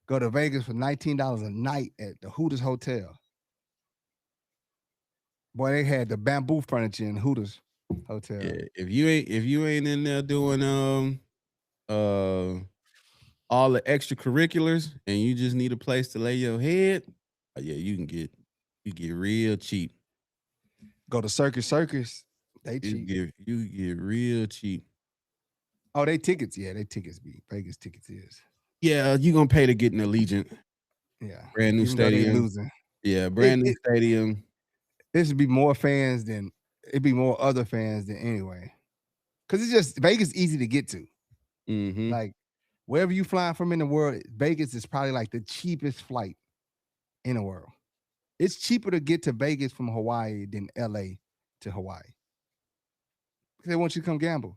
Go to Vegas for $19 a night at the Hooters Hotel. Boy, they had the bamboo furniture in Hooters Hotel. Yeah, if you ain't in there doing all the extracurriculars and you just need a place to lay your head, yeah, you get real cheap. Go to Circus. They cheap. You get real cheap. Oh, they tickets. Yeah, they tickets be Vegas tickets is. Yeah, you gonna pay to get an Allegiant. Yeah. Brand new Even though they stadium. losing. Yeah, brand new stadium. This would be more fans than it'd be more other fans than anyway. Cause it's just Vegas easy to get to. Mm-hmm. Like wherever you flying from in the world, Vegas is probably like the cheapest flight in the world. It's cheaper to get to Vegas from Hawaii than LA to Hawaii. They want you to come gamble.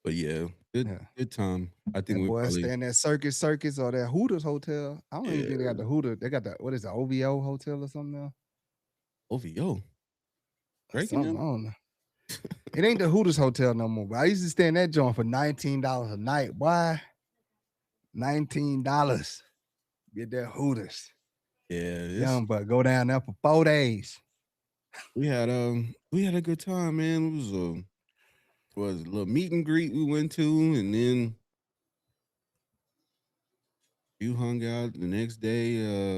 But yeah, good time. I think That we boy probably stay in that Circus or that Hooters hotel. I don't even think they got the Hooter. They got the what is the OVO hotel or something now? OVO. Breaking Something, I them? don't know. It ain't the Hooters hotel no more. But I used to stay in that joint for $19 a night. Why? $19. Get that Hooters. Yeah, Young but go down there for 4 days. we had a good time, man. It was a little meet and greet we went to, and then you hung out the next day.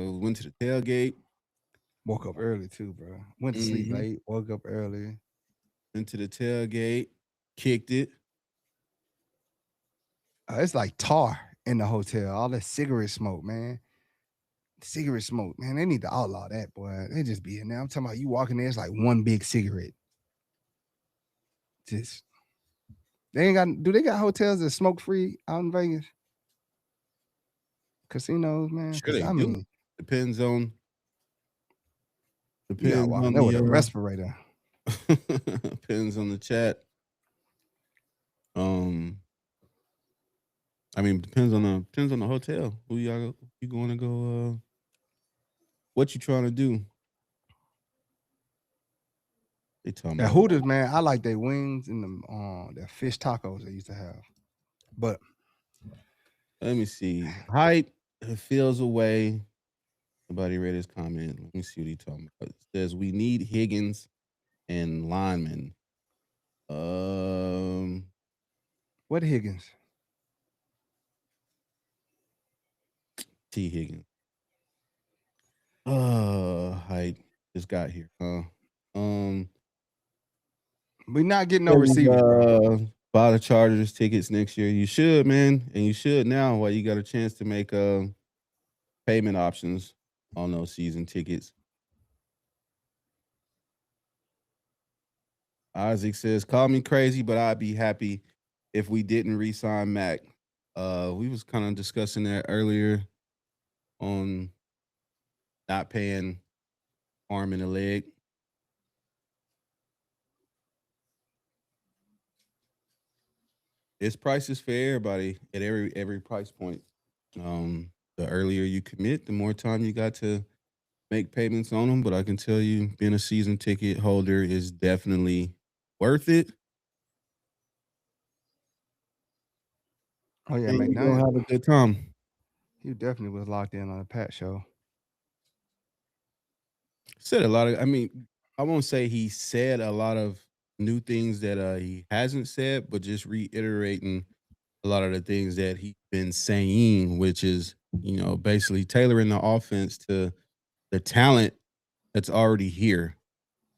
Went to the tailgate. Woke up early too, bro. Went to sleep late. Woke up early. into the tailgate, kicked it. It's like tar in the hotel. All that cigarette smoke, man. Cigarette smoke, man. They need to outlaw that, boy. They just be in there. I'm talking about you walking there, it's like one big cigarette. Just they ain't got. Do they got hotels that smoke free out in Vegas? Casinos, man. Sure, Because they I do. mean, Depends on you got walking there with a respirator. depends on the chat. I mean, depends on the hotel. Who you going to go? What you trying to do? They talking At about Hooters, man, I like their wings and their fish tacos they used to have. But let me see. Hype feels away. Nobody read his comment. Let me see what he talking about. It says we need Higgins and linemen. What Higgins? T. Higgins. Hype just got here. We not getting no receivers, bro. Buy the Chargers tickets next year. You should, man, and you should now while you got a chance to make payment options on those season tickets. Isaac says, "Call me crazy, but I'd be happy if we didn't re-sign Mac." We was kind of discussing that earlier on not paying arm and a leg. It's prices for everybody at every price point. The earlier you commit, the more time you got to make payments on them. But I can tell you, being a season ticket holder is definitely worth it. Oh yeah, And you're McDaniel. gonna have a good time. He definitely was locked in on the Pat show. Said a lot of. I mean, I won't say he said a lot of new things that he hasn't said, but just reiterating a lot of the things that he's been saying, which is, basically tailoring the offense to the talent that's already here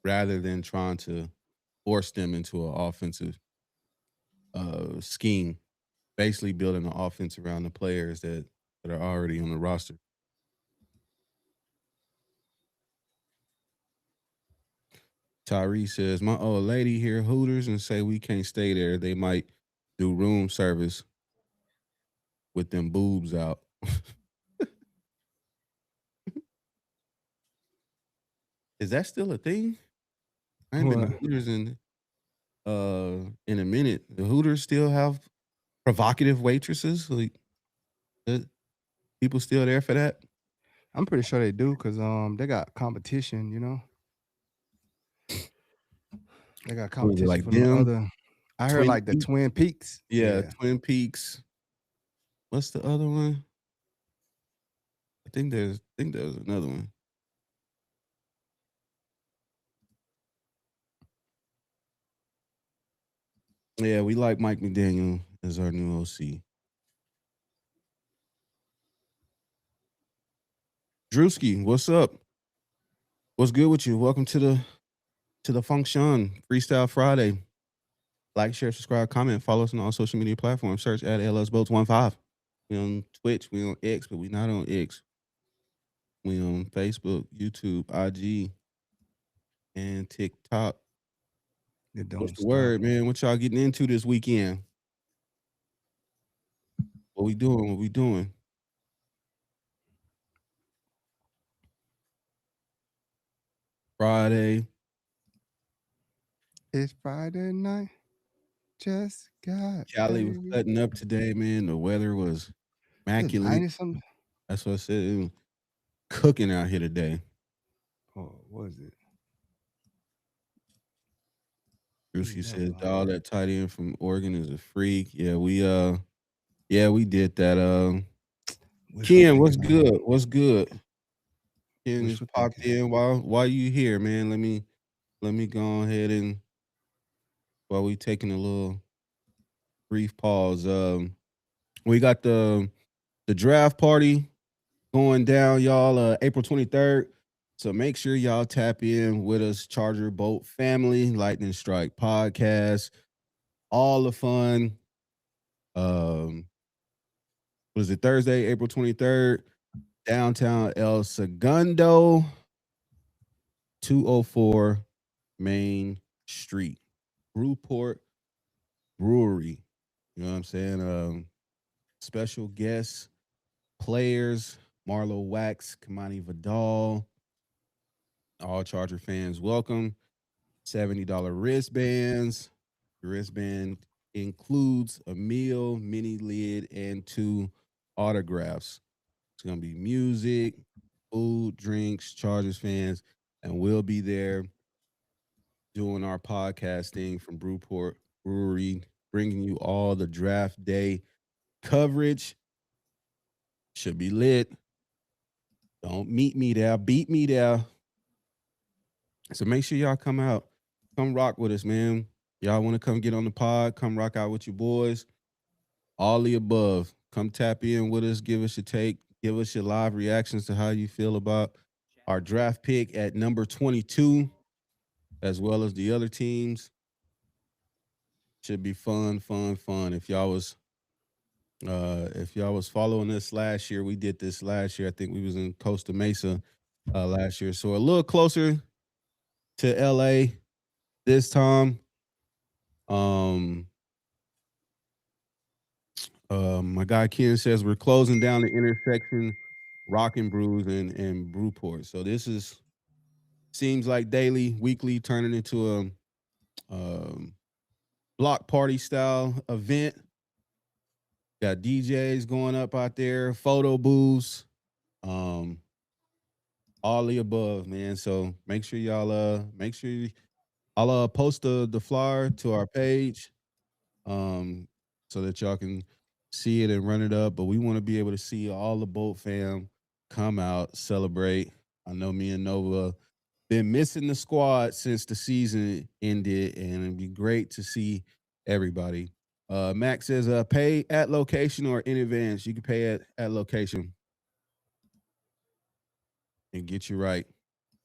rather than trying to force them into an offensive scheme, basically building an offense around the players that are already on the roster. Tyree says, my old lady here Hooters and say we can't stay there. They might do room service with them boobs out. Is that still a thing? I ain't been to Hooters in a minute. The Hooters still have provocative waitresses? Like, people still there for that? I'm pretty sure they do because they got competition, They got competition like from the them? other. I heard like the Twin Peaks. Yeah, Twin Peaks. What's the other one? I think there's another one. Yeah, we like Mike McDaniel as our new OC. Drewski, what's up? What's good with you? Welcome to the function. Freestyle Friday. Like, share, subscribe, comment, follow us on all social media platforms. Search at LSBoats15. We on Twitch, we on X, but we not on X. We on Facebook, YouTube, IG, and TikTok. What's the word, man? What y'all getting into this weekend? What we doing? Friday. It's Friday night. Just got Cali was cutting up today, man. The weather was immaculate. That's what I said. It was cooking out here today. Oh, what is it? Brucey said, "Dog, that tight end from Oregon is a freak." Yeah, we did that. Ken, what's good? What's good? Ken just popped in. While you here, man? Let me go ahead and while we taking a little brief pause. We got the draft party going down, y'all. April 23rd. So make sure y'all tap in with us, Charger Boat Family, Lightning Strike Podcast, all the fun. Was it Thursday, April 23rd, downtown El Segundo, 204 Main Street, Brewport Brewery. You know what I'm saying? Special guests, players, Marlo Wax, Kamani Vidal, all Charger fans welcome. $70 wristbands. The wristband includes a meal, mini lid, and 2 autographs. It's gonna be music, food, drinks, Chargers fans, and we'll be there doing our podcasting from Brewport Brewery, bringing you all the draft day coverage. Should be lit. Don't meet me there, beat me there. So make sure y'all come out, come rock with us, man. Y'all want to come get on the pod, come rock out with your boys. All the above. Come tap in with us, give us your take, give us your live reactions to how you feel about our draft pick at number 22, as well as the other teams. Should be fun, fun, fun. If y'all was following us last year, we did this last year. I think we was in Costa Mesa last year. So a little closer to LA this time. My guy Ken says we're closing down the intersection, Rockin' Brews and Brewport. So this seems like daily, weekly, turning into a block party style event. Got DJs going up out there, photo booths, all the above, man. So make sure I'll post the flyer to our page, so that y'all can see it and run it up. But we want to be able to see all the boat fam come out, celebrate. I know me and Nova been missing the squad since the season ended, and it'd be great to see everybody. Max says, pay at location or in advance. You can pay at location and get you right.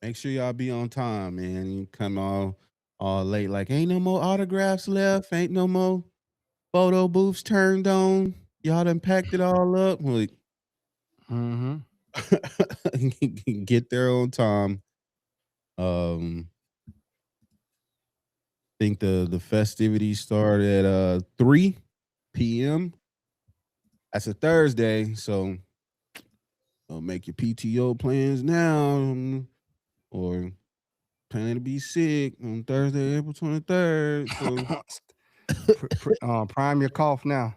Make sure y'all be on time, man. You come all late, like ain't no more autographs left, ain't no more photo booths turned on. Y'all done packed it all up. Like, get there on time. Think the festivities start at 3 p.m. That's a Thursday, so make your PTO plans now, or plan to be sick on Thursday, April 23rd. So prime your cough now.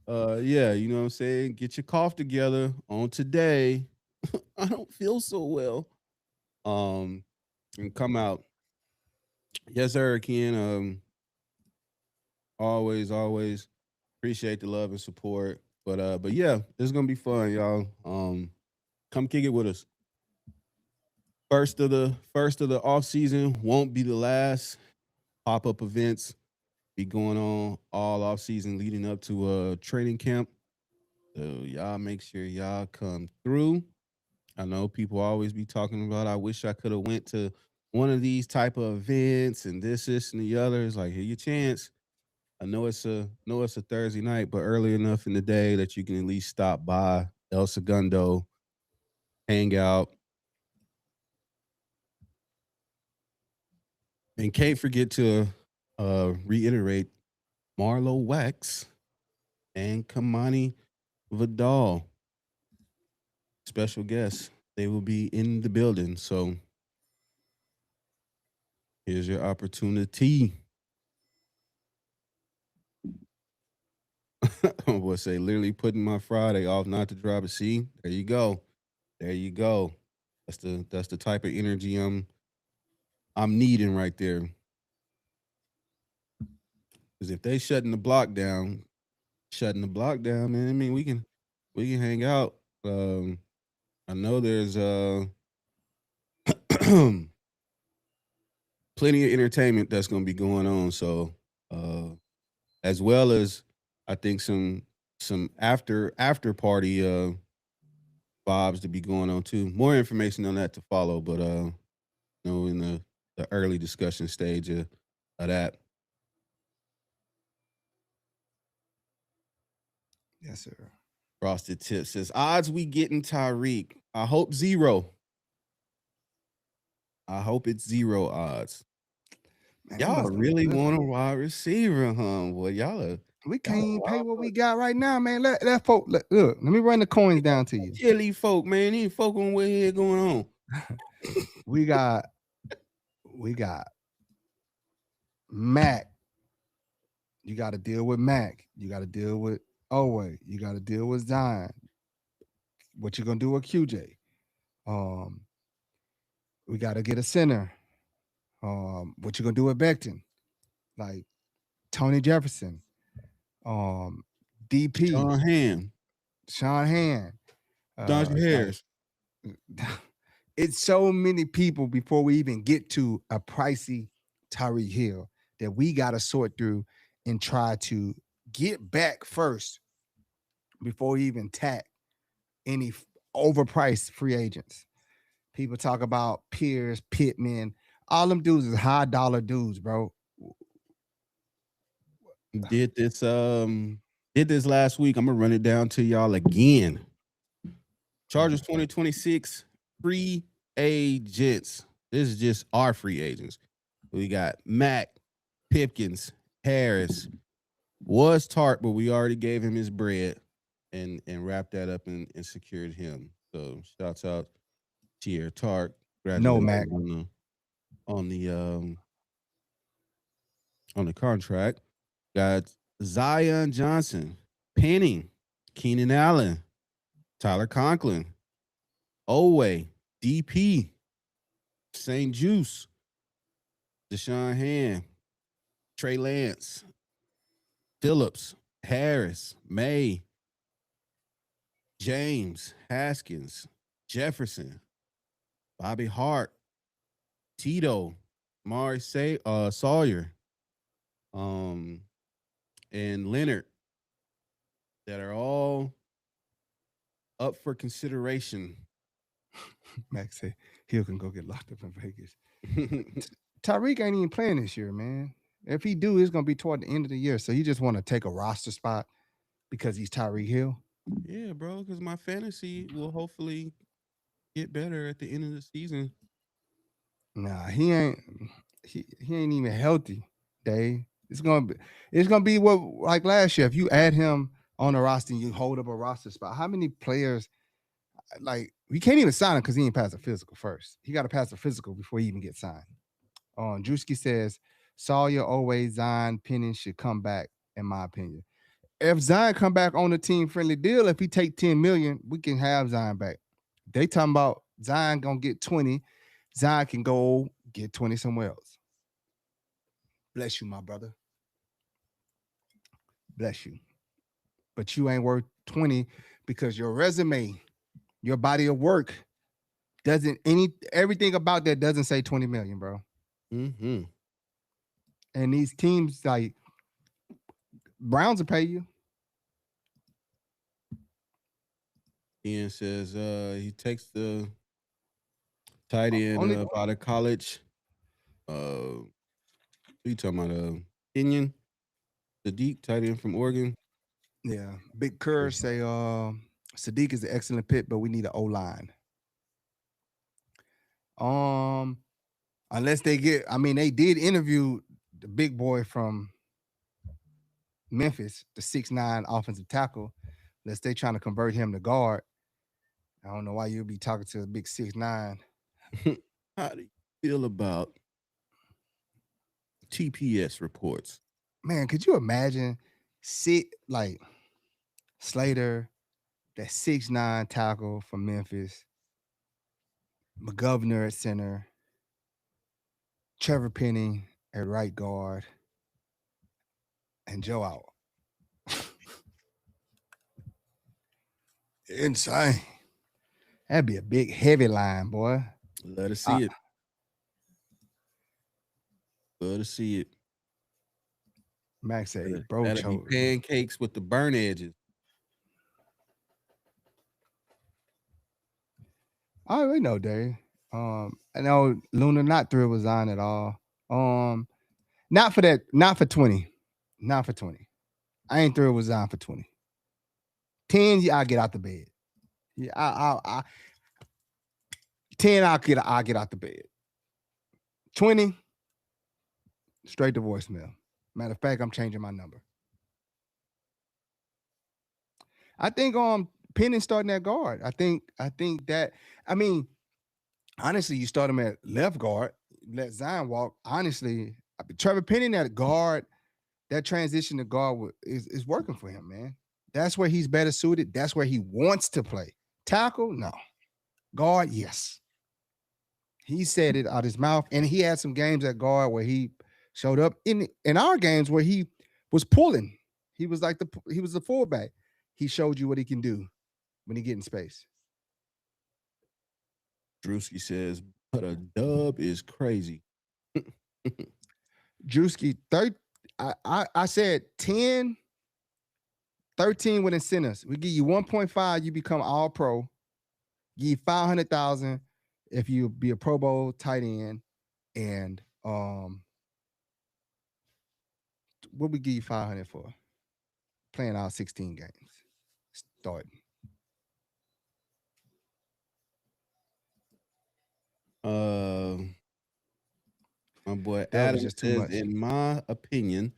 Yeah, you know what I'm saying? Get your cough together on today. I don't feel so well. And come out. Yes, sir, Ken. Always appreciate the love and support. But yeah, it's gonna be fun, y'all. Come kick it with us. First of the off season won't be the last. Pop-up events be going on all off season leading up to training camp. So y'all make sure y'all come through. I know people always be talking about, I wish I could have went to one of these type of events and this, and the other. It's like, here your chance. I know it's a Thursday night, but early enough in the day that you can at least stop by El Segundo, hang out. And can't forget to reiterate Marlo Wax and Kamani Vidal, special guests. They will be in the building. So here's your opportunity. I would say literally putting my Friday off not to drive a C. There you go. There you go. That's the type of energy I'm needing right there. Because if they shutting the block down, man. I mean, we can hang out. I know there's plenty of entertainment that's gonna be going on. So as well as I think some after party vibes to be going on too. More information on that to follow, but in the early discussion stage of that. Yes, sir. Frosted Tip says odds we getting Tyreek. I hope 0. I hope it's 0 odds. Man, they Y'all must be really good. want a wide receiver, huh? Boy, We can't even pay what we got right now, man. Let folk look. Let me run the coins down to you. Chilly folk, man. These folk on what here going on. We got Mac. You got to deal with Mac. You got to deal with Owe. You got to deal with Zion. What you gonna do with QJ? Um, we got to get a center. What you gonna do with Becton? Like Tony Jefferson. DP. Sean Ham, Sean Hand. Dante Like Harris. it's so many people before we even get to a pricey Tyreek Hill that we got to sort through and try to get back first before we even tack any overpriced free agents. People talk about Pierce, Pittman. All them dudes is high dollar dudes, bro. Did this last week. I'm gonna run it down to y'all again. Chargers 2026 free agents. This is just our free agents. We got Mac, Pipkins, Harris. Was Tart, but we already gave him his bread and wrapped that up and secured him. So shouts out to your Tart. No, Mac. On the contract. Got Zion Johnson, Penning, Keenan Allen, Tyler Conklin, Owe, DP, St. Juice, Deshaun Hand, Trey Lance, Phillips, Harris, May, James, Haskins, Jefferson, Bobby Hart, Tito, Mari Sawyer, and Leonard that are all up for consideration. Max say Hill can go get locked up in Vegas. Tyreek ain't even playing this year, man. If he do, it's gonna be toward the end of the year. So you just want to take a roster spot because he's Tyreek Hill? Yeah, bro, because my fantasy will hopefully get better at the end of the season. Nah, he ain't. He ain't even healthy. Dave. It's gonna be what like last year. If you add him on the roster and you hold up a roster spot, how many players? Like we can't even sign him because he ain't passed a physical first. He got to pass a physical before he even gets signed. Drewski says Sawyer, always Zion, Penning should come back, in my opinion. If Zion come back on the team friendly deal, if he take 10 million, we can have Zion back. They talking about Zion gonna get 20. Zion can go get 20 somewhere else. Bless you, my brother. Bless you. But you ain't worth 20 because your resume, your body of work doesn't everything about that doesn't say 20 million, bro. Mm-hmm. And these teams like Browns will pay you. Ian says he takes the tight end out of college. Who you talking about? Kenyon, the deep tight end from Oregon. Yeah. Big Kerr say Sadiq is an excellent pick, but we need an O-line. Unless they get, I mean, they did interview the big boy from Memphis, the 6'9" offensive tackle. Unless they trying to convert him to guard. I don't know why you'd be talking to a big 6'9". How do you feel about TPS reports? Man, could you imagine like Slater, that 6'9" tackle from Memphis, McGovernor at center, Trevor Penning at right guard, and Joe out. Insane. That'd be a big, heavy line, boy. Let us see it. Let us see it. Max said, bro, that'd be pancakes with the burn edges. I already know, Dave. I know Luna not thrilled with Zion at all. Not for that. Not for 20. Not for 20. I ain't thrilled with Zion for 20. 10, yeah, I'll get out the bed. Yeah, 10, I'll get out the bed. 20, straight to voicemail. Matter of fact, I'm changing my number. I think Penny starting at guard. I think that I mean, honestly, you start him at left guard, let Zion walk. Honestly, Trevor Penny at guard, that transition to guard is working for him, man. That's where he's better suited. That's where he wants to play. Tackle, no. Guard, yes. He said it out his mouth, and he had some games at guard where he showed up in our games where he was pulling. He was the fullback. He showed you what he can do when he get in space. Drewski says, but a dub is crazy. Drewski, I said 10, 13 with incentives. We give you 1.5, you become all pro. Give you 500,000 if you be a Pro Bowl tight end. And what we give you 500 for? Playing out 16 games. Starting. My boy That Adam was just too says, much. in my opinion,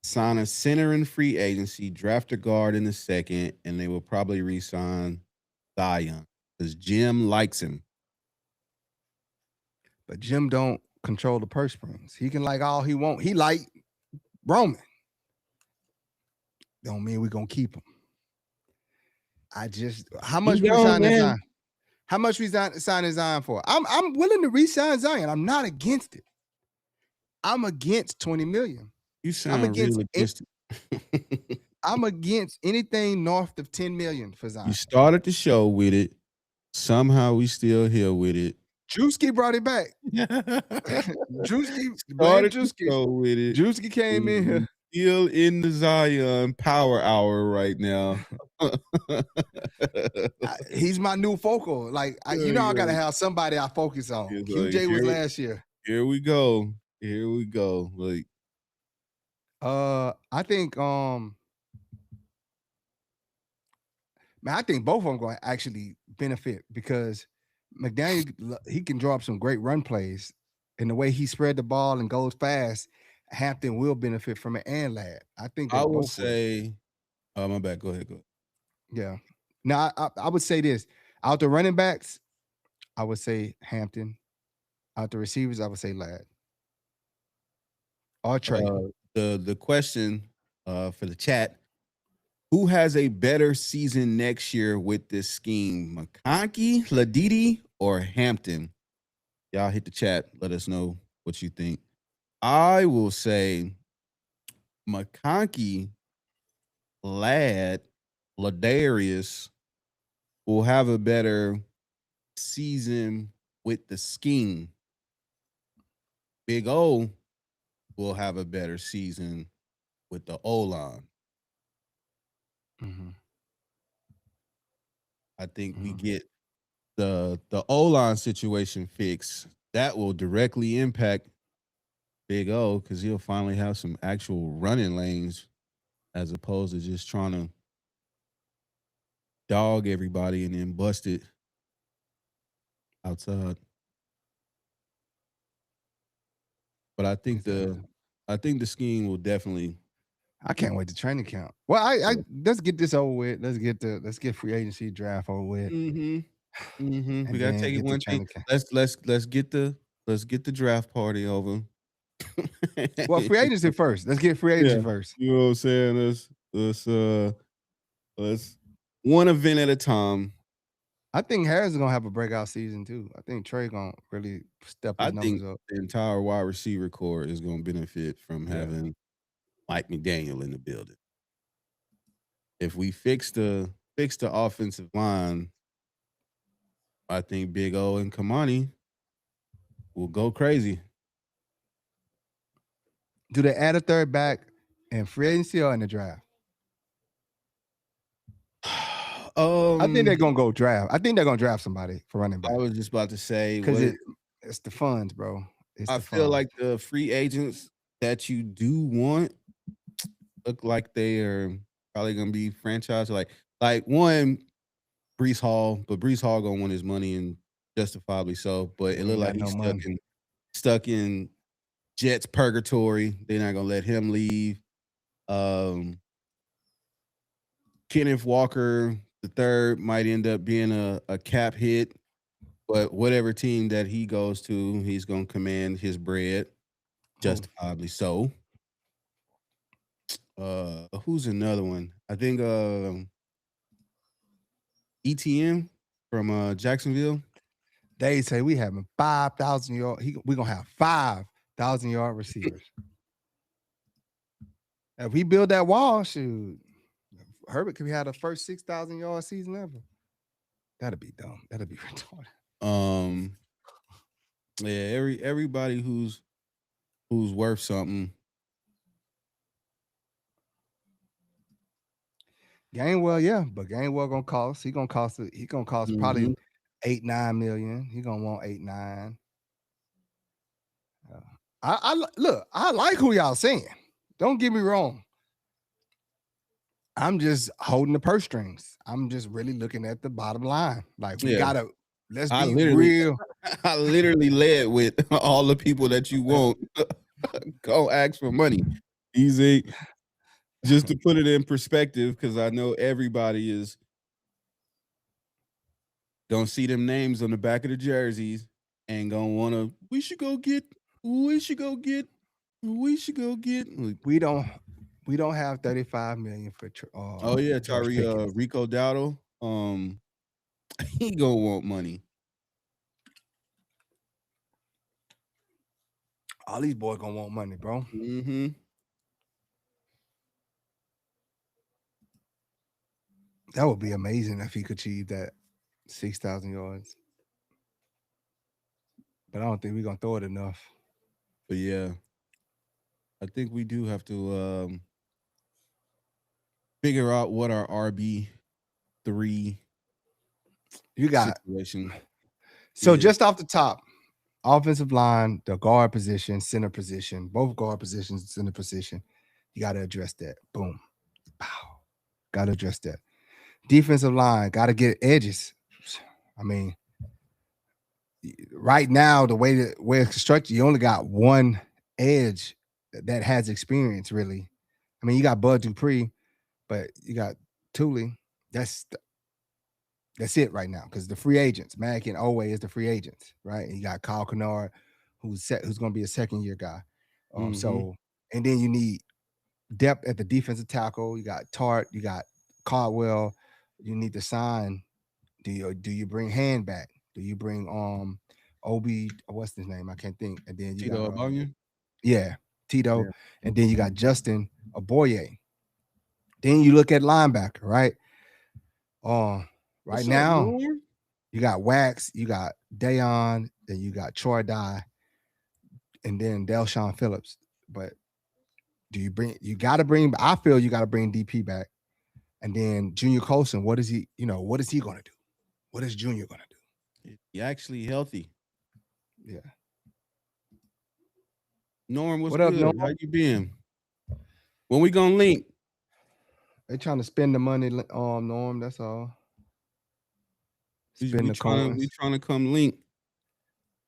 sign a center in free agency, draft a guard in the second, and they will probably re-sign Zion because Jim likes him. But Jim don't control the purse strings. He can like all he want. He like Roman. Don't mean we're gonna keep him. How much we sign Zion? How much we sign Zion for? I'm willing to re-sign Zion. I'm not against it. I'm against 20 million. You sound real against it. I'm against anything north of 10 million for Zion. You started the show with it. Somehow we still here with it. Drewski brought it back. Drewski started the show with it. Drewski came in here. Still in the Zion Power Hour right now. He's my new focal. Like, I got to have somebody I focus on. QJ was last year. Here we go. Like, I think, man, I think both of them going to actually benefit because McDaniel, he can draw up some great run plays, and the way he spread the ball and goes fast, Hampton will benefit from it, and Ladd. I think I will say, oh, my bad. Go ahead. Yeah. Now, I would say this. Out the running backs, I would say Hampton. Out the receivers, I would say Ladd. Or Trey. The question for the chat, who has a better season next year with this scheme? McConkey, Ladidi, or Hampton? Y'all hit the chat. Let us know what you think. I will say McConkey, Ladd, Ladarius will have a better season with the scheme. Big O will have a better season with the O-line. Mm-hmm. I think we get the O-line situation fixed. That will directly impact Big O because he'll finally have some actual running lanes as opposed to just trying to dog everybody and then bust it outside. But I think the scheme will definitely. I can't wait to training camp. Well, I let's get this over with. Let's get free agency draft over with. Mm-hmm. We gotta take it one thing. Let's get the draft party over. Well, free agency first. Let's get free agency first. You know what I'm saying? Let's one event at a time. I think Harris is gonna have a breakout season too. I think Trey gonna really step his numbers up. The entire wide receiver core is gonna benefit from having Mike McDaniel in the building. If we fix the offensive line, I think Big O and Kamani will go crazy. Do they add a third back in free agency or in the draft? I think they're gonna go draft. I think they're gonna draft somebody for running back. I was just about to say because it's the funds, bro. I feel like the free agents that you do want look like they are probably gonna be franchise. Like one Brees Hall, but Brees Hall gonna want his money and justifiably so. But it looked like he's stuck in Jets purgatory. They're not gonna let him leave. Kenneth Walker the third might end up being a cap hit, but whatever team that he goes to, he's gonna command his bread, justifiably so. Who's another one? I think ETN from Jacksonville. They say we having 5,000 yard. We're gonna have 5,000 yard receivers. If we build that wall, shoot, Herbert could have the first 6,000 yard season ever. That'd be dumb. That'd be retarded. Yeah, everybody who's worth something. Gainwell, yeah, but Gainwell gonna cost. He gonna cost probably 8-9 million. He gonna want 8-9. I look. I like who y'all saying. Don't get me wrong. I'm just holding the purse strings. I'm just really looking at the bottom line. Like we gotta. Let's be real. I literally led with all the people that you want. Go ask for money. Easy. Just to put it in perspective, because I know everybody is gonna see them names on the back of the jerseys and gonna wanna. We should go get. We don't have 35 million for. Tyree Rico Dowdle. He gonna want money. All these boys gonna want money, bro. Mm-hmm. That would be amazing if he could achieve that 6,000 yards. But I don't think we're gonna throw it enough. But yeah, I think we do have to figure out what our RB3 you got situation. So just off the top, offensive line, the guard position, center position, both guard positions, center position. You got to address that. Boom. Pow. Got to address that. Defensive line, got to get edges. I mean, right now, the way it's constructed, you only got one edge that has experience, really. I mean, you got Bud Dupree, but you got Thule. That's it right now, because the free agents, Mack and Owe is the free agents, right? And you got Kyle Kennard, who's going to be a second-year guy. So, and then you need depth at the defensive tackle. You got Tart, you got Caldwell. You need to sign. Do you bring Hand back? Do you bring Obi? What's his name? I can't think. And then you Tito got Tito, and then you got Justin Aboye. Then you look at linebacker, right? Right now, you got Wax, you got Dayon, then you got Troy Dye, and then Delshawn Phillips. But I feel you got to bring DP back. And then Junior Colson, what is he going to do? What is Junior going to do? He actually healthy. Yeah. Norm, what's good? Norm? How you been? When we gonna link? They trying to spend the money, Norm, that's all. We trying to come link.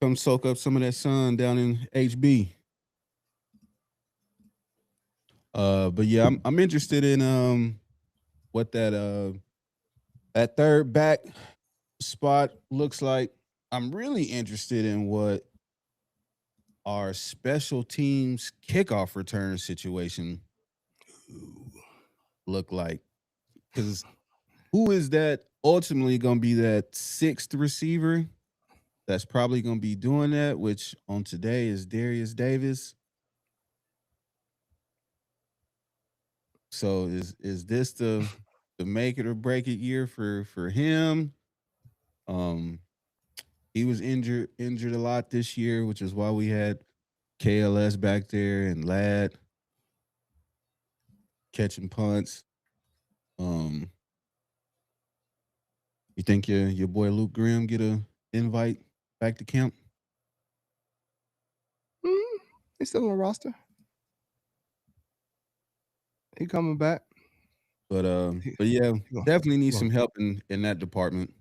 Come soak up some of that sun down in HB. But yeah, I'm interested in what that third back spot looks like. I'm really interested in what our special teams kickoff return situation look like. Because who is that ultimately going to be that sixth receiver that's probably going to be doing that, which on today is Darius Davis. So is this the make it or break it year for him? He was injured a lot this year, which is why we had KLS back there and Ladd catching punts. You think your boy Luke Grimm get a invite back to camp? He's still on the roster. He coming back. But yeah, definitely need some help in that department.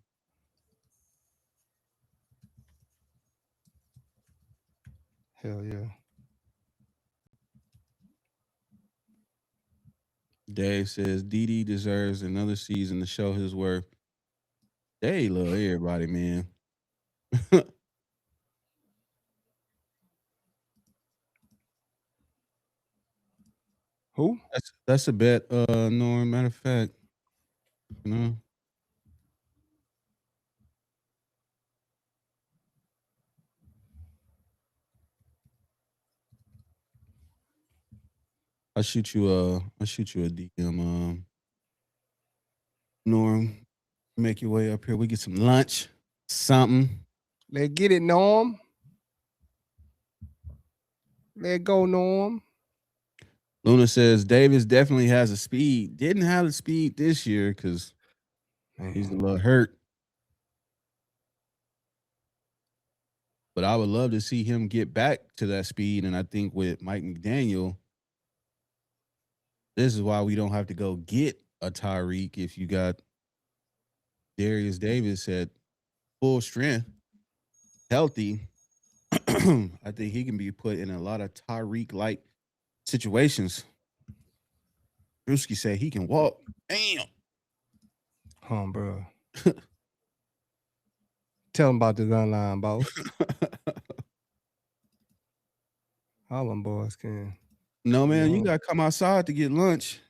Hell yeah. Dave says DD deserves another season to show his worth. They love everybody, man. Who? That's a bet, Norm. Matter of fact, you know. I'll shoot you a DM, Norm. Make your way up here. We get some lunch, something. Let's get it, Norm. Let go, Norm. Luna says Davis definitely has a speed. Didn't have the speed this year because he's a little hurt. But I would love to see him get back to that speed. And I think with Mike McDaniel, this is why we don't have to go get a Tyreek if you got Darius Davis at full strength, healthy. I think he can be put in a lot of Tyreek-like situations. Drewski said he can walk. Damn. Bro. Tell him about the gun line, boss. All them boys can. No, man, you gotta come outside to get lunch.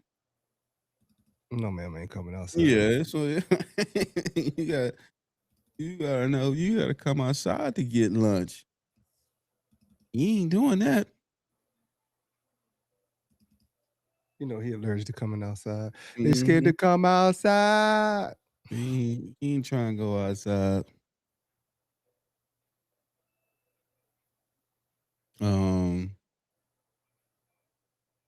No, man, I ain't coming outside. Yeah, so you gotta know you gotta come outside to get lunch. You ain't doing that. You know he allergic to coming outside. They scared to come outside. He ain't trying to go outside.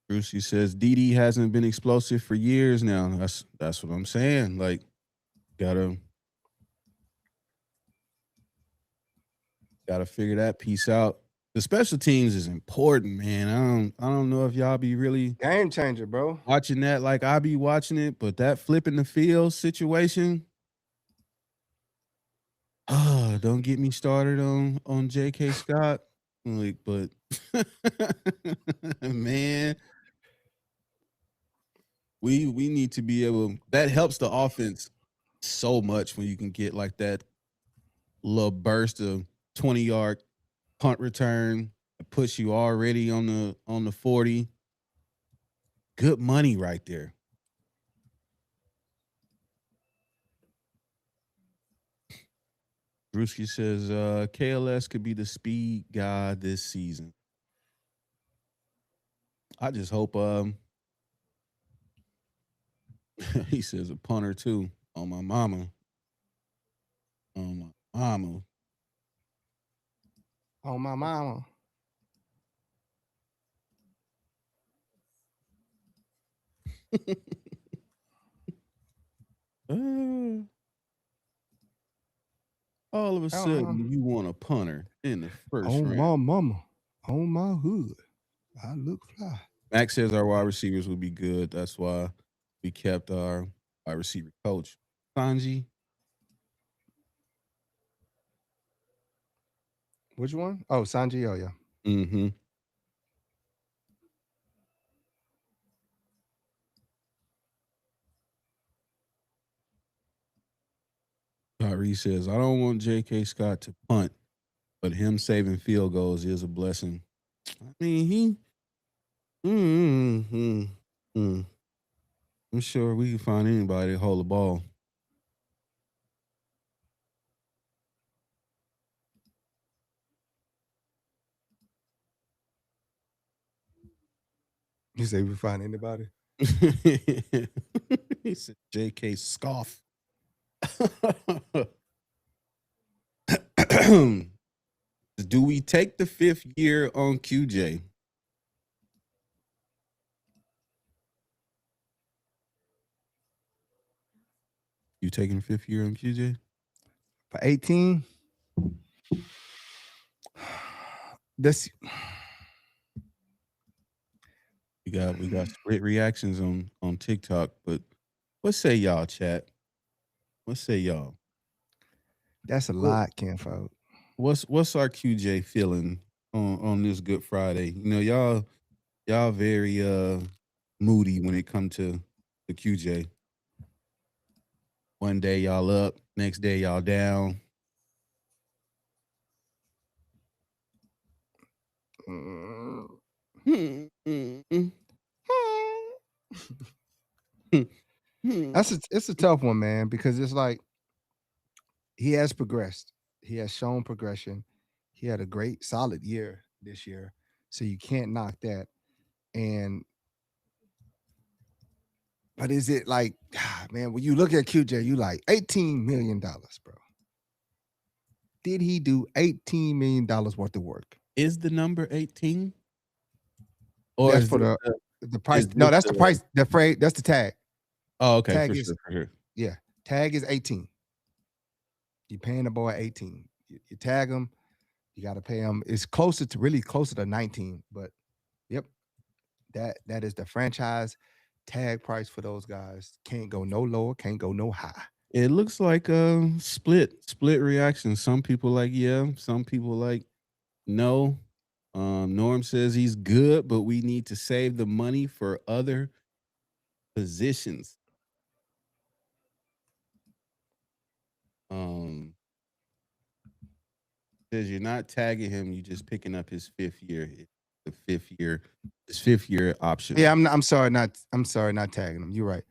Brucey says DD hasn't been explosive for years now. That's what I'm saying. Like, gotta figure that piece out. The special teams is important, man. I don't know if y'all be really game changer, bro. Watching that like I be watching it, but that flipping the field situation. Don't get me started on J.K. Scott. Like, but man, we need to be able. That helps the offense so much when you can get like that little burst of 20-yard punt return, push you already on the 40. Good money right there. Brewski says KLS could be the speed guy this season. I just hope he says a punter too. On my mama. On my mama. On my mama. All of a sudden, you want a punter in the first round. On my mama. On my hood. I look fly. Max says our wide receivers would be good. That's why we kept our wide receiver coach. Sanji. Which one? Oh, Sanji. Oh, yeah. Mm-hmm. Tyree says, I don't want J.K. Scott to punt, but him saving field goals is a blessing. I mean, I'm sure we can find anybody to hold the ball. You say we find anybody? He said J.K. scoff. Do we take the 5th year on QJ? You taking 5th year on QJ? For 18, this We got split reactions on TikTok, but what say y'all, chat? What say y'all? that's a What, lot, Kinfolk. what's our QJ feeling on this Good Friday? You know, y'all very moody when it come to the QJ. One day y'all up, next day y'all down. It's a tough one, man, because it's like he has progressed. He has shown progression. He had a great, solid year this year, so you can't knock that. And but is it like, man, when you look at QJ, you like $18 million, bro. Did he do $18 million worth of work? Is the number 18? Or That's is for this the price. is No, this that's the the price. The freight. That's the tag. Oh, okay, Tag for is sure, for sure. yeah. Tag is 18. You paying the boy 18. You tag him. You got to pay him. It's really closer to 19. But yep, that is the franchise tag price for those guys. Can't go no lower. Can't go no high. It looks like a split reaction. Some people like yeah, some people like no. Norm says he's good, but we need to save the money for other positions. Um, says you're not tagging him, you just picking up his 5th year. The 5th year, his 5th year option. Yeah, I'm sorry, not tagging him. You're right.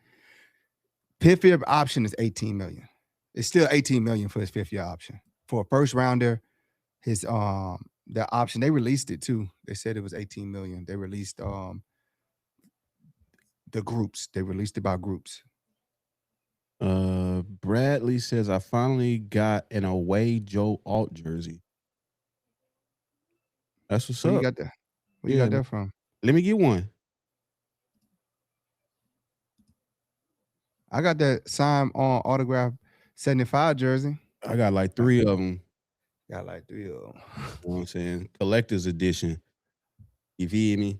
Fifth year option is 18 million. It's still 18 million for his fifth year option. For a first rounder, his the option, they released it too. They said it was 18 million. They released the groups. They released it by groups. Bradley says I finally got an away Joe Alt jersey. That's what's Where you up. got that? Where you Yeah, got that from? let me get one. I got that signed on autograph 75 jersey. I got like 3 of them. Got like 3 of them. You know what I'm saying? Collector's edition. You feel me?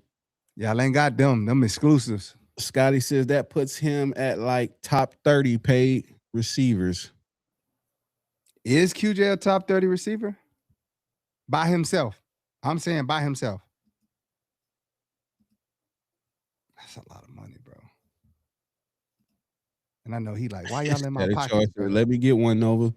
Y'all ain't got them exclusives. Scotty says that puts him at like top 30 paid receivers. Is QJ a top 30 receiver? By himself. I'm saying by himself. That's a lot of money, bro. And I know he like, why y'all in my pocket, bro? Let me get one, Nova.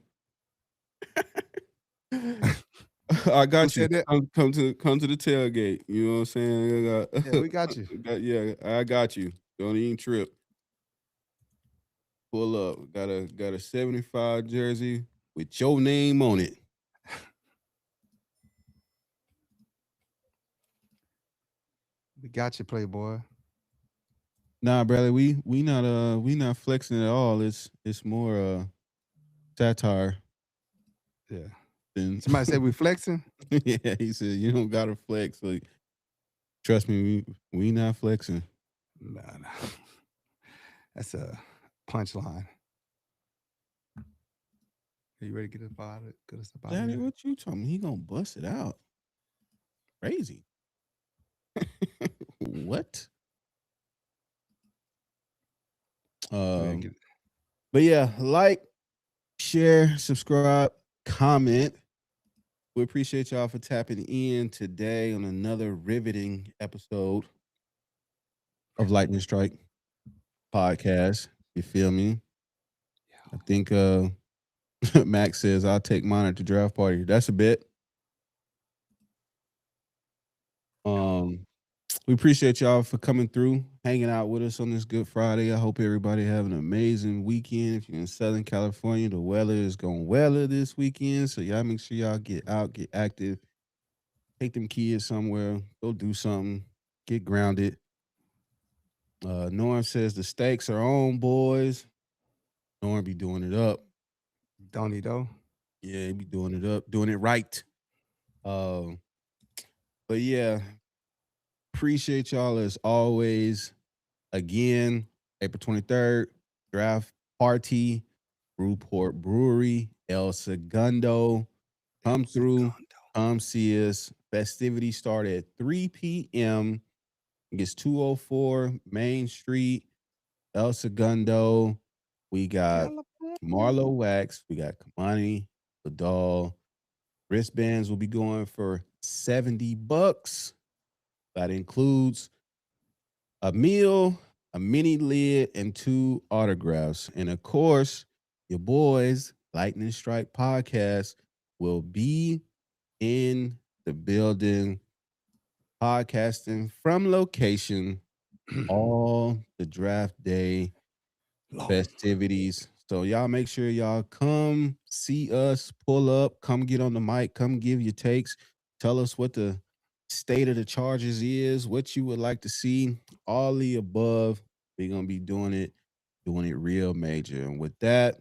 I got you. Come to the tailgate. You know what I'm saying? Yeah, we got you. Yeah, I got you. Don't even trip. Pull up. Got a 75 jersey with your name on it. We got you, Playboy. Nah, brother, we not flexing at all. It's more satire. Yeah. Than Somebody said we flexing. Yeah, he said you don't gotta flex. Like, trust me, we not flexing. Nah. That's a punchline. Are you ready to get us out of Daddy, here? what you talking? He gonna bust it out. Crazy. What? But yeah, like, share, subscribe, comment. We appreciate y'all for tapping in today on another riveting episode of Lightning Strike podcast. You feel me? I think Max says I'll take mine at the draft party. That's a bit. We appreciate y'all for coming through, hanging out with us on this Good Friday. I hope everybody have an amazing weekend. If you're in Southern California, the weather is going weather this weekend. So y'all make sure y'all get out, get active, take them kids somewhere, go do something, get grounded. Norm says the stakes are on, boys. Norm be doing it up. Don't he though? Yeah, he be doing it up, doing it right. But yeah, appreciate y'all as always. Again, April 23rd, draft party, Brewport Brewery, El Segundo. Come through, come see us. Festivities start at 3 p.m. It's 204 Main Street, El Segundo. We got Marlo Wax. We got Kamani, Vidal. Wristbands will be going for $70. That includes a meal, a mini lid, and 2 autographs. And of course, your boys, Lightning Strike Podcast, will be in the building, podcasting from location all the draft day festivities. So y'all make sure y'all come see us, pull up, come get on the mic, come give your takes, tell us what the state of the Chargers is, what you would like to see, all the above. We're gonna be doing it real major. And with that,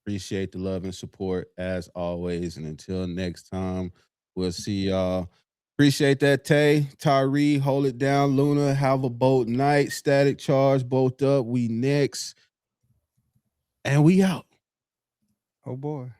appreciate the love and support as always. And until next time, we'll see y'all. Appreciate that, Tay. Tyree, hold it down. Luna, have a boat night. Static Charge, both up. We next. And we out. Oh boy.